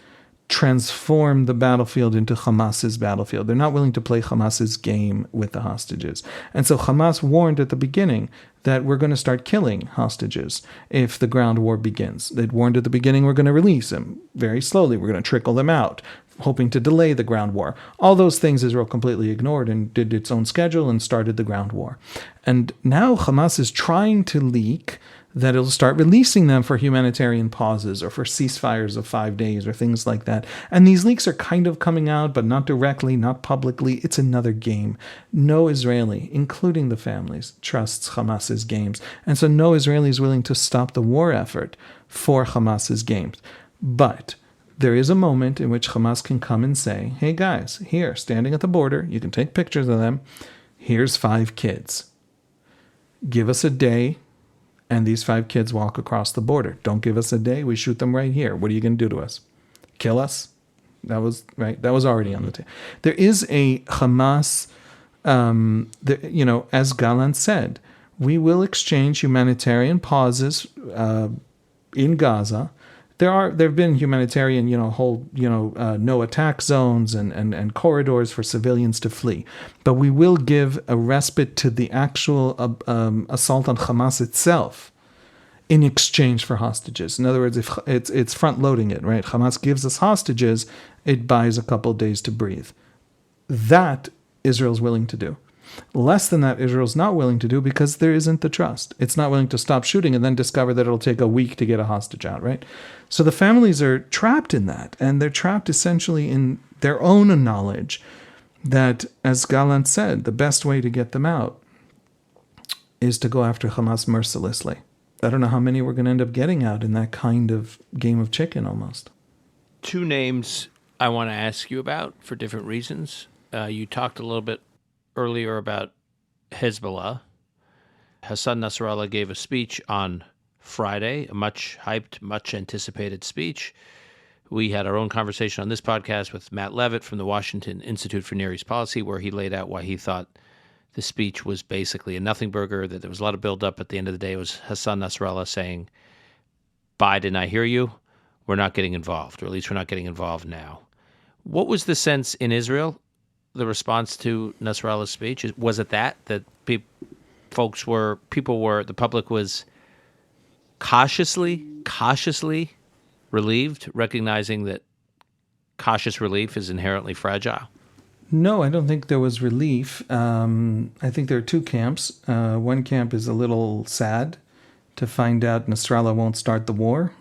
transform the battlefield into Hamas's battlefield. They're not willing to play Hamas's game with the hostages. And so Hamas warned at the beginning that we're going to start killing hostages if the ground war begins. They'd warned at the beginning we're going to release them very slowly. We're going to trickle them out, hoping to delay the ground war. All those things Israel completely ignored and did its own schedule and started the ground war. And now Hamas is trying to leak that it'll start releasing them for humanitarian pauses or for ceasefires of 5 days or things like that. And these leaks are kind of coming out, but not directly, not publicly. It's another game. No Israeli, including the families, trusts Hamas's games. And so no Israeli is willing to stop the war effort for Hamas's games. But there is a moment in which Hamas can come and say, "Hey guys, here, standing at the border, you can take pictures of them. Here's 5 kids. Give us a day, and these 5 kids walk across the border. Don't give us a day. We shoot them right here. What are you going to do to us? Kill us?" That was right. That was already on the table. There is a Hamas, as Gallant said, we will exchange humanitarian pauses in Gaza. There have been humanitarian, no attack zones and corridors for civilians to flee, but we will give a respite to the actual assault on Hamas itself in exchange for hostages. In other words, if it's front loading it, right? Hamas gives us hostages, it buys a couple of days to breathe. That Israel's willing to do. Less than that, Israel's not willing to do because there isn't the trust. It's not willing to stop shooting and then discover that it'll take a week to get a hostage out, right? So the families are trapped in that, and they're trapped essentially in their own knowledge that, as Gallant said, the best way to get them out is to go after Hamas mercilessly. I don't know how many we're going to end up getting out in that kind of game of chicken almost. 2 names I want to ask you about for different reasons. You talked a little bit earlier about Hezbollah. Hassan Nasrallah gave a speech on Friday, a much hyped, much anticipated speech. We had our own conversation on this podcast with Matt Levitt from the Washington Institute for Near East Policy, where he laid out why he thought the speech was basically a nothing burger, that there was a lot of buildup. At the end of the day, it was Hassan Nasrallah saying, "Biden, I hear you. We're not getting involved, or at least we're not getting involved now." What was the sense in Israel, the response to Nasrallah's speech? Was it that the public was cautiously relieved, recognizing that cautious relief is inherently fragile? No, I don't think there was relief. I think there are 2 camps. One camp is a little sad to find out Nasrallah won't start the war.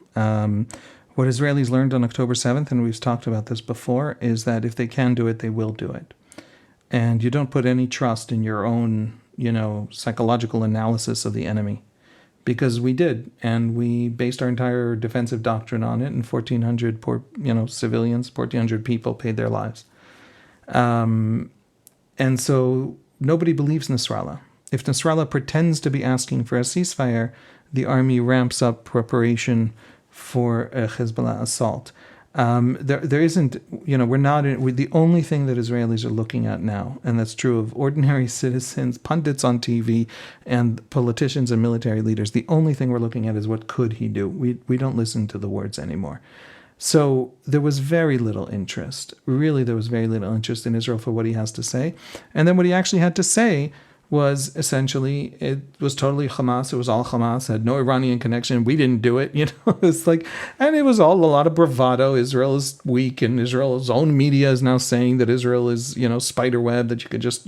What Israelis learned on October 7th, and we've talked about this before, is that if they can do it, they will do it. And you don't put any trust in your own, psychological analysis of the enemy. Because we did, and we based our entire defensive doctrine on it, and 1,400 civilians, 1,400 people paid their lives. And so nobody believes Nasrallah. If Nasrallah pretends to be asking for a ceasefire, the army ramps up preparation for a Hezbollah assault. There isn't, we're not, the only thing that Israelis are looking at now, and that's true of ordinary citizens, pundits on TV, and politicians and military leaders, the only thing we're looking at is what could he do? We don't listen to the words anymore. So there was very little interest. Really, there was very little interest in Israel for what he has to say. And then what he actually had to say was essentially, it was totally Hamas. It was all Hamas, had no Iranian connection. We didn't do it. It's like, and it was all a lot of bravado. Israel is weak, and Israel's own media is now saying that Israel is, spider web that you could just,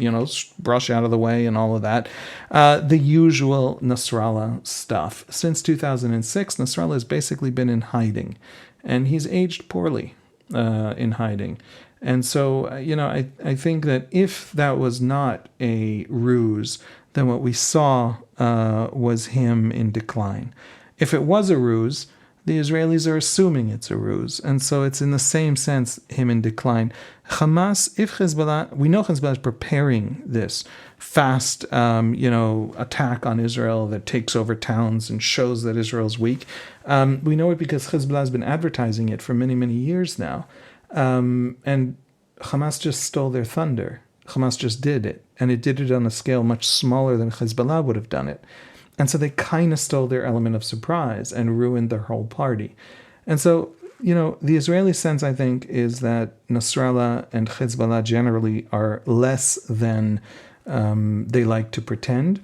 brush out of the way and all of that. The usual Nasrallah stuff. Since 2006, Nasrallah has basically been in hiding, and he's aged poorly in hiding. And so, I think that if that was not a ruse, then what we saw was him in decline. If it was a ruse, the Israelis are assuming it's a ruse. And so it's in the same sense him in decline. Hamas, if Hezbollah, we know Hezbollah is preparing this fast, attack on Israel that takes over towns and shows that Israel's weak. We know it because Hezbollah has been advertising it for many, many years now. And Hamas just stole their thunder. Hamas just did it. And it did it on a scale much smaller than Hezbollah would have done it. And so they kind of stole their element of surprise and ruined their whole party. And so, the Israeli sense, I think, is that Nasrallah and Hezbollah generally are less than they like to pretend.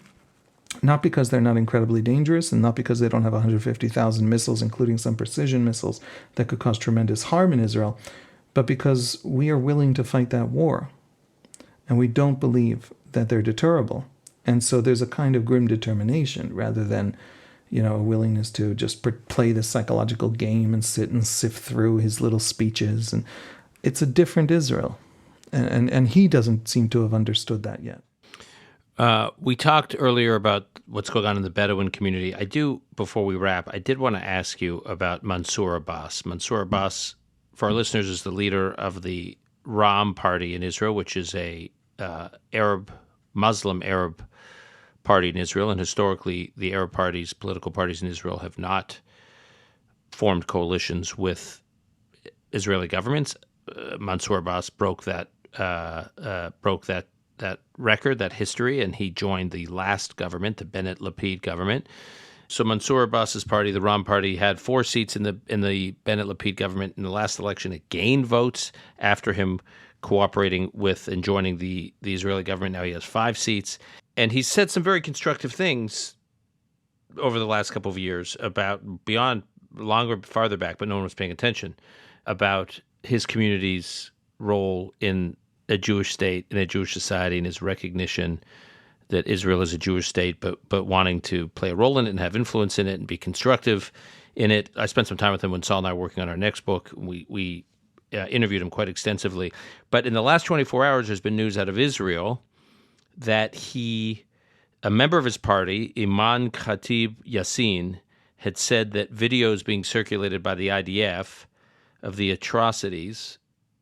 Not because they're not incredibly dangerous, and not because they don't have 150,000 missiles, including some precision missiles that could cause tremendous harm in Israel, but because we are willing to fight that war, and we don't believe that they're deterrable. And so there's a kind of grim determination rather than, a willingness to just play this psychological game and sit and sift through his little speeches. And it's a different Israel. And he doesn't seem to have understood that yet. We talked earlier about what's going on in the Bedouin community. Before we wrap, I did want to ask you about Mansour Abbas. Mansour Abbas, for our listeners, is the leader of the Ram party in Israel, which is a Muslim Arab party in Israel. And historically, the Arab parties, political parties in Israel, have not formed coalitions with Israeli governments. Mansour Abbas broke that record, that history, and he joined the last government, the Bennett-Lapid government. So Mansour Abbas's party, the Ram party, had 4 seats in the Bennett-Lapid government. In the last election, it gained votes after him cooperating with and joining the Israeli government. Now he has 5 seats. And he's said some very constructive things over the last couple of years about farther back, but no one was paying attention, about his community's role in a Jewish state, in a Jewish society, and his recognition that Israel is a Jewish state, but wanting to play a role in it and have influence in it and be constructive in it. I spent some time with him when Saul and I were working on our next book. We interviewed him quite extensively. But in the last 24 hours, there's been news out of Israel that a member of his party, Iman Khatib Yassin, had said that videos being circulated by the IDF of the atrocities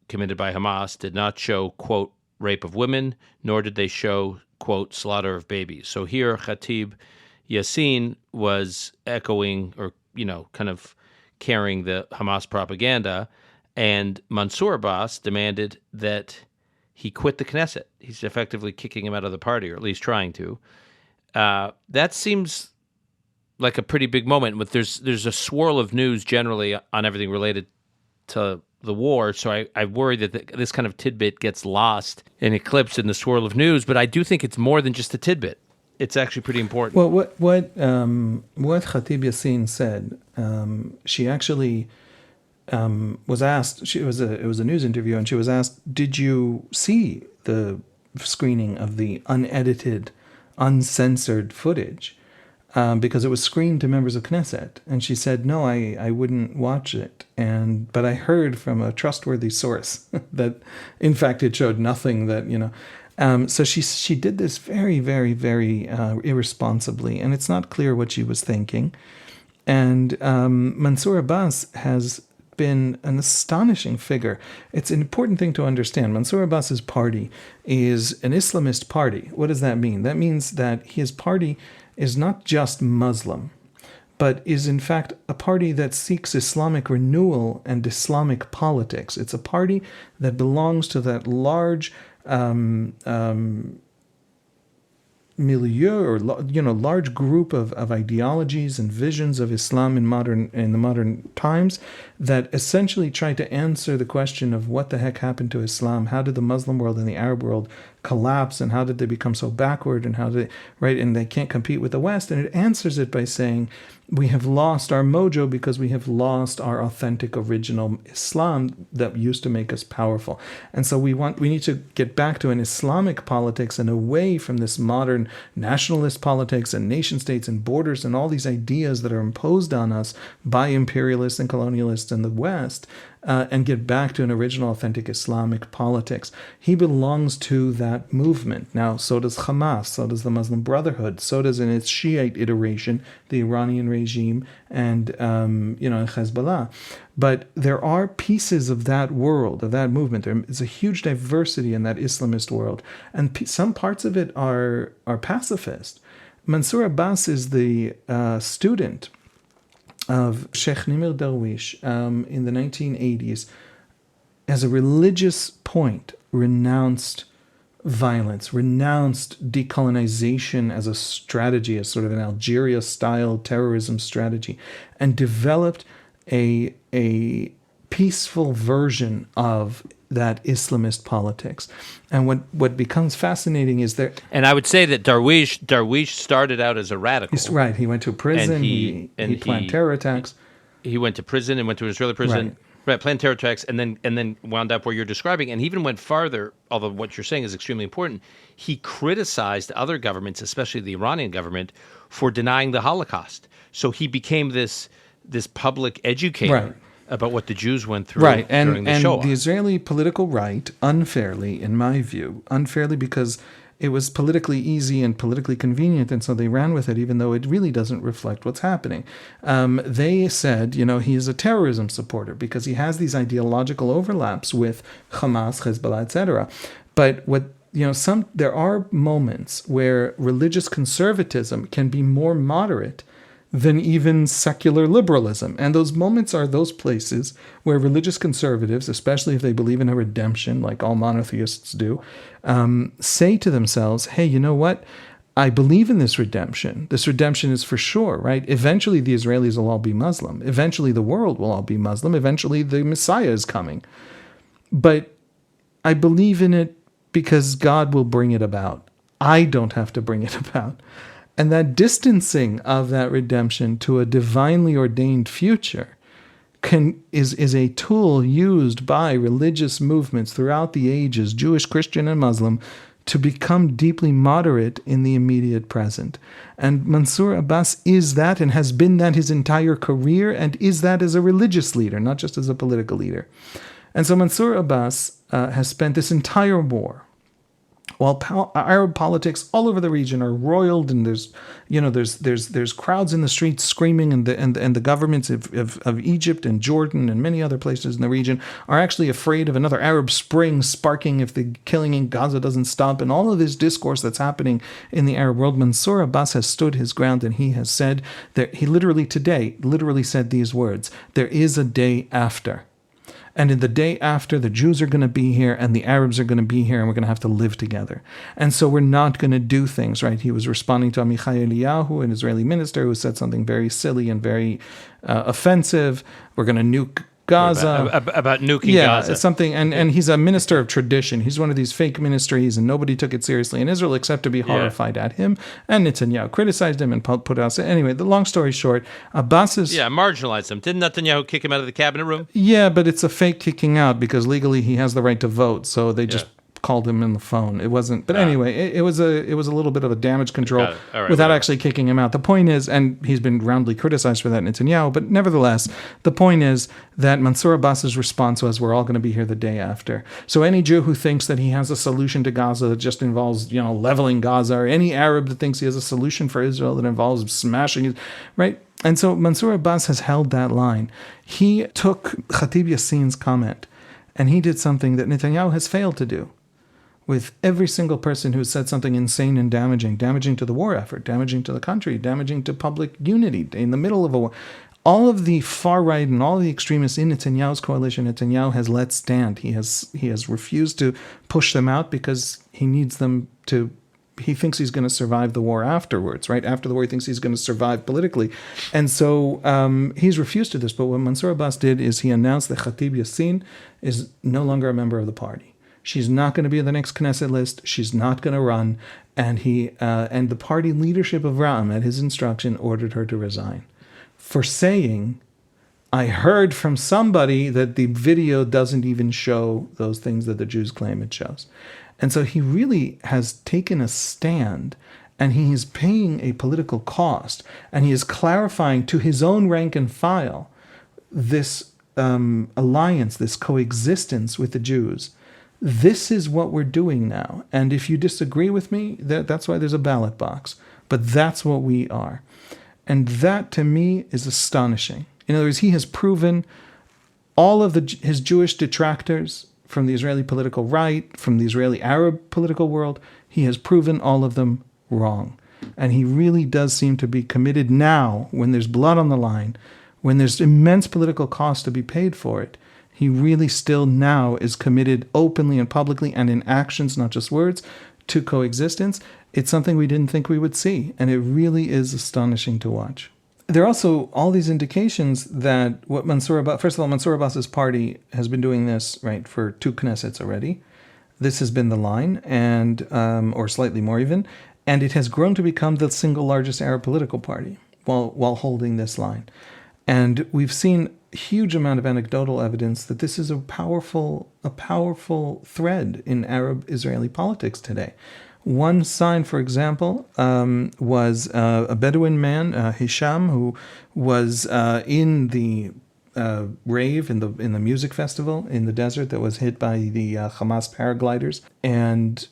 committed by Hamas did not show, quote, rape of women, nor did they show, quote, slaughter of babies. So here Khatib Yassin was echoing or, kind of carrying the Hamas propaganda, and Mansour Abbas demanded that he quit the Knesset. He's effectively kicking him out of the party, or at least trying to. That seems like a pretty big moment. But there's a swirl of news generally on everything related to the war, so I worry that this kind of tidbit gets lost and eclipsed in the swirl of news. But I do think it's more than just a tidbit. It's actually pretty important. Well, what Khatib Yassin said, she actually was asked. It was a news interview, and she was asked, "Did you see the screening of the unedited, uncensored footage?" because it was screened to members of Knesset. And she said, no, I wouldn't watch it. But I heard from a trustworthy source that, in fact, it showed nothing that, so she did this very, very, very irresponsibly. And it's not clear what she was thinking. And Mansour Abbas has been an astonishing figure. It's an important thing to understand. Mansour Abbas's party is an Islamist party. What does that mean? That means that his party is not just Muslim, but is in fact a party that seeks Islamic renewal and Islamic politics. It's a party that belongs to that large milieu, or large group of ideologies and visions of Islam in the modern times, that essentially try to answer the question of what the heck happened to Islam. How did the Muslim world and the Arab world collapse, and how did they become so backward, and and they can't compete with the West? And it answers it by saying, we have lost our mojo because we have lost our authentic original Islam that used to make us powerful. And so we need to get back to an Islamic politics and away from this modern nationalist politics and nation states and borders and all these ideas that are imposed on us by imperialists and colonialists in the West, and get back to an original authentic Islamic politics. He belongs to that movement. Now, so does Hamas, so does the Muslim Brotherhood, so does, in its Shiite iteration, the Iranian regime and Hezbollah. But there are pieces of that world, of that movement. There is a huge diversity in that Islamist world, and some parts of it are pacifist. Mansour Abbas is the student of Sheikh Nimr Darwish in the 1980s. As a religious point, renounced violence, renounced decolonization as a strategy, as sort of an Algeria-style terrorism strategy, and developed a peaceful version of that Islamist politics. And what becomes fascinating is that... And I would say that Darwish started out as a radical. Right. He went to prison, he planned terror attacks. He went to prison and went to an Israeli prison, right, planned terror attacks, and then wound up where you're describing. And he even went farther, although what you're saying is extremely important. He criticized other governments, especially the Iranian government, for denying the Holocaust. So he became this public educator about what the Jews went through during the Shoah. And the Israeli political right, unfairly, in my view, because it was politically easy and politically convenient, and so they ran with it, even though it really doesn't reflect what's happening. They said, he is a terrorism supporter because he has these ideological overlaps with Hamas, Hezbollah, etc. But there are moments where religious conservatism can be more moderate than even secular liberalism. And those moments are those places where religious conservatives, especially if they believe in a redemption, like all monotheists do, say to themselves, hey, you know what? I believe in this redemption. This redemption is for sure, right? Eventually the Israelis will all be Muslim. Eventually the world will all be Muslim. Eventually the Messiah is coming. But I believe in it because God will bring it about. I don't have to bring it about. And that distancing of that redemption to a divinely ordained future is a tool used by religious movements throughout the ages, Jewish, Christian, and Muslim, to become deeply moderate in the immediate present. And Mansour Abbas is that, and has been that his entire career, and is that as a religious leader, not just as a political leader. And so Mansour Abbas has spent this entire war, while Arab politics all over the region are roiled, and there's crowds in the streets screaming, and the governments of Egypt and Jordan and many other places in the region are actually afraid of another Arab Spring sparking if the killing in Gaza doesn't stop, and all of this discourse that's happening in the Arab world. Mansour Abbas has stood his ground, and he has said that he literally said these words: there is a day after. And in the day after, the Jews are going to be here and the Arabs are going to be here, and we're going to have to live together. And so we're not going to do things, right? He was responding to Amichai Eliyahu, an Israeli minister, who said something very silly and very offensive. We're going to nuke Gaza. About nuking Gaza. Yeah, something. And he's a minister of tradition. He's one of these fake ministries, and nobody took it seriously in Israel except to be horrified at him. And Netanyahu criticized him and put out. Anyway, the long story short, Abbas is... Yeah, marginalized him. Didn't Netanyahu kick him out of the cabinet room? Yeah, but it's a fake kicking out because legally he has the right to vote. So they just called him on the phone. It wasn't, but anyway, it was a little bit of a damage control Got it. All right, without whatever. actually kicking him out. The point is, and he's been roundly criticized for that, Netanyahu, but nevertheless, the point is that Mansour Abbas's response was, "We're all going to be here the day after." So any Jew who thinks that he has a solution to Gaza that just involves, leveling Gaza, or any Arab that thinks he has a solution for Israel that involves smashing it, right? And so Mansour Abbas has held that line. He took Khatib Yassin's comment, and he did something that Netanyahu has failed to do with every single person who said something insane and damaging to the war effort, damaging to the country, damaging to public unity in the middle of a war. All of the far right and all the extremists in Netanyahu's coalition, Netanyahu has let stand. He has refused to push them out because he needs them to. He thinks he's going to survive the war afterwards, right? After the war, he thinks he's going to survive politically. And so he's refused to this. But what Mansour Abbas did is he announced that Khatib Yassin is no longer a member of the party. She's not going to be on the next Knesset list. She's not going to run. And the party leadership of Ra'am, at his instruction, ordered her to resign for saying, "I heard from somebody that the video doesn't even show those things that the Jews claim it shows." And so he really has taken a stand, and he is paying a political cost, and he is clarifying to his own rank and file this alliance, this coexistence with the Jews. This is what we're doing now. And if you disagree with me, that's why there's a ballot box. But that's what we are. And that, to me, is astonishing. In other words, he has proven all of his Jewish detractors from the Israeli political right, from the Israeli Arab political world, he has proven all of them wrong. And he really does seem to be committed now, when there's blood on the line, when there's immense political cost to be paid for it. He really still now is committed openly and publicly and in actions, not just words, to coexistence. It's something we didn't think we would see, and it really is astonishing to watch. There are also all these indications that what first of all, Mansour Abbas's party has been doing this, right, for 2 Knessets already. This has been the line, and or slightly more even, and it has grown to become the single largest Arab political party while holding this line. And we've seen a huge amount of anecdotal evidence that this is a powerful thread in Arab-Israeli politics today. One sign, for example, was a Bedouin man, Hisham, who was in the rave in the music festival in the desert that was hit by the Hamas paragliders, and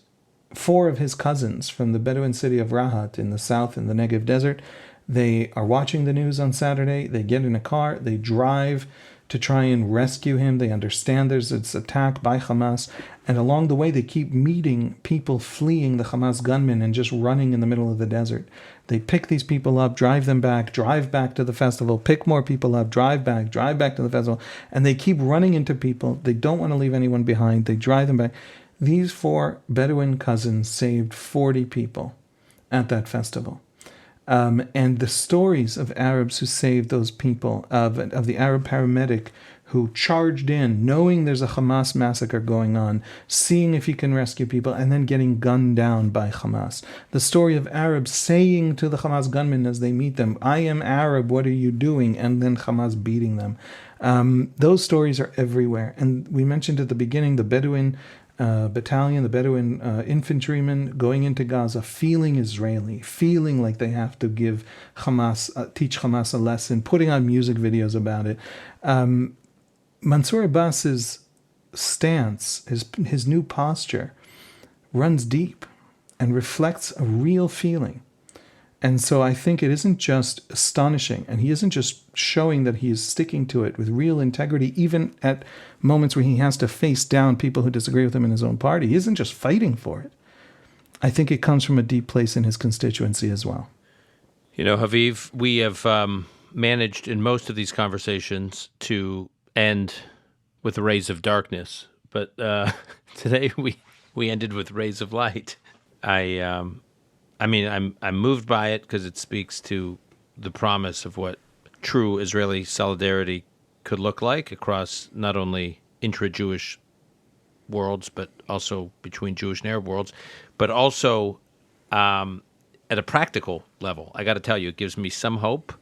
4 of his cousins from the Bedouin city of Rahat in the south in the Negev desert. They are watching the news on Saturday. They get in a car. They drive to try and rescue him. They understand there's this attack by Hamas. And along the way, they keep meeting people fleeing the Hamas gunmen and just running in the middle of the desert. They pick these people up, drive them back, drive back to the festival, pick more people up, drive back to the festival. And they keep running into people. They don't want to leave anyone behind. They drive them back. These 4 Bedouin cousins saved 40 people at that festival. And the stories of Arabs who saved those people, of the Arab paramedic who charged in, knowing there's a Hamas massacre going on, seeing if he can rescue people, and then getting gunned down by Hamas. The story of Arabs saying to the Hamas gunmen as they meet them, "I am Arab, what are you doing?" And then Hamas beating them. Those stories are everywhere. And we mentioned at the beginning the Bedouin battalion, the Bedouin infantrymen going into Gaza, feeling Israeli, feeling like they have to teach Hamas a lesson, putting on music videos about it. Mansour Abbas's stance, his new posture, runs deep and reflects a real feeling. And so I think it isn't just astonishing, and he isn't just showing that he is sticking to it with real integrity, even at moments where he has to face down people who disagree with him in his own party. He isn't just fighting for it. I think it comes from a deep place in his constituency as well. You know, Haviv, we have managed in most of these conversations to end with rays of darkness, but today we ended with rays of light. I'm moved by it because it speaks to the promise of what true Israeli solidarity could look like across not only intra-Jewish worlds, but also between Jewish and Arab worlds, but also at a practical level. I got to tell you, it gives me some hope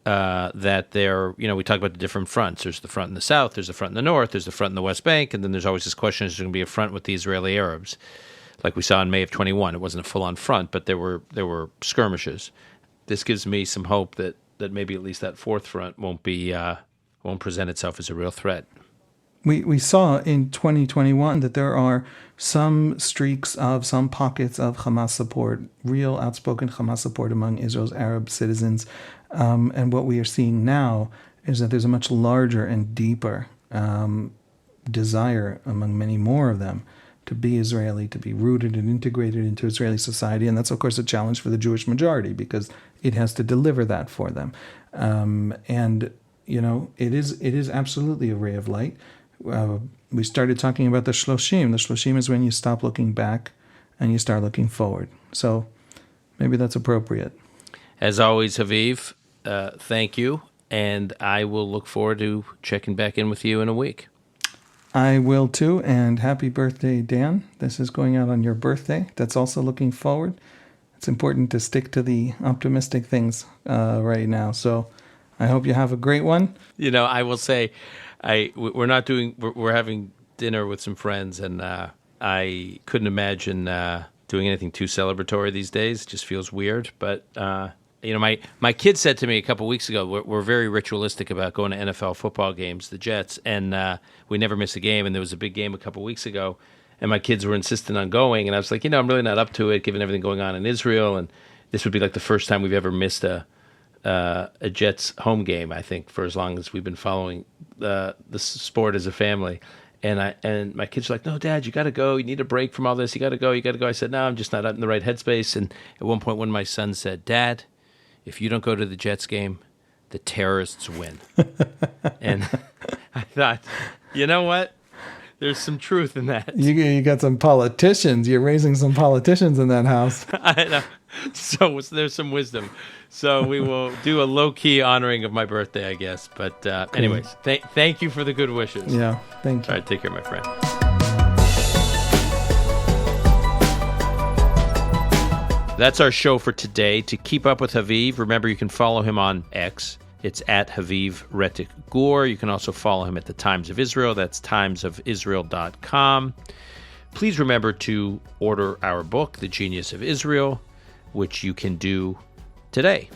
that they're, we talk about the different fronts. There's the front in the south, there's the front in the north, there's the front in the West Bank, and then there's always this question, is there going to be a front with the Israeli Arabs? Like we saw in May of 21. It wasn't a full-on front, but there were skirmishes. This gives me some hope that maybe at least that fourth front won't present itself as a real threat. We saw in 2021 that there are some streaks of some pockets of Hamas support, real outspoken Hamas support among Israel's Arab citizens. And what we are seeing now is that there's a much larger and deeper desire among many more of them to be Israeli, to be rooted and integrated into Israeli society. And that's, of course, a challenge for the Jewish majority because it has to deliver that for them. It is absolutely a ray of light. We started talking about the shloshim. The shloshim is when you stop looking back and you start looking forward. So maybe that's appropriate. As always, Haviv, thank you. And I will look forward to checking back in with you in a week. I will too, and happy birthday, Dan. This is going out on your birthday. That's also looking forward. It's important to stick to the optimistic things right now. So I hope you have a great one. I will say, we're having dinner with some friends, and I couldn't imagine doing anything too celebratory these days. It just feels weird, but my kid said to me a couple weeks ago, we're very ritualistic about going to NFL football games, the Jets, and we never miss a game. And there was a big game a couple weeks ago, and my kids were insistent on going. And I was like, I'm really not up to it, given everything going on in Israel. And this would be like the first time we've ever missed a Jets home game, I think, for as long as we've been following the sport as a family. And my kids were like, no, Dad, you got to go. You need a break from all this. You got to go. I said, no, I'm just not in the right headspace. And at one point, one of my sons said, Dad, if you don't go to the Jets game, the terrorists win. And I thought, you know what? There's some truth in that. You got some politicians. You're raising some politicians in that house. I know. So there's some wisdom. So we will do a low-key honoring of my birthday, I guess. But anyways, thank you for the good wishes. Yeah, thank you. All right, take care, my friend. That's our show for today. To keep up with Haviv, remember you can follow him on X. It's at Haviv Rettig Gur. You can also follow him at the Times of Israel. That's timesofisrael.com. Please remember to order our book, The Genius of Israel, which you can do today.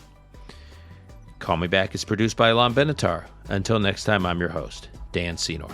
Call Me Back is produced by Alon Benatar. Until next time, I'm your host, Dan Senor.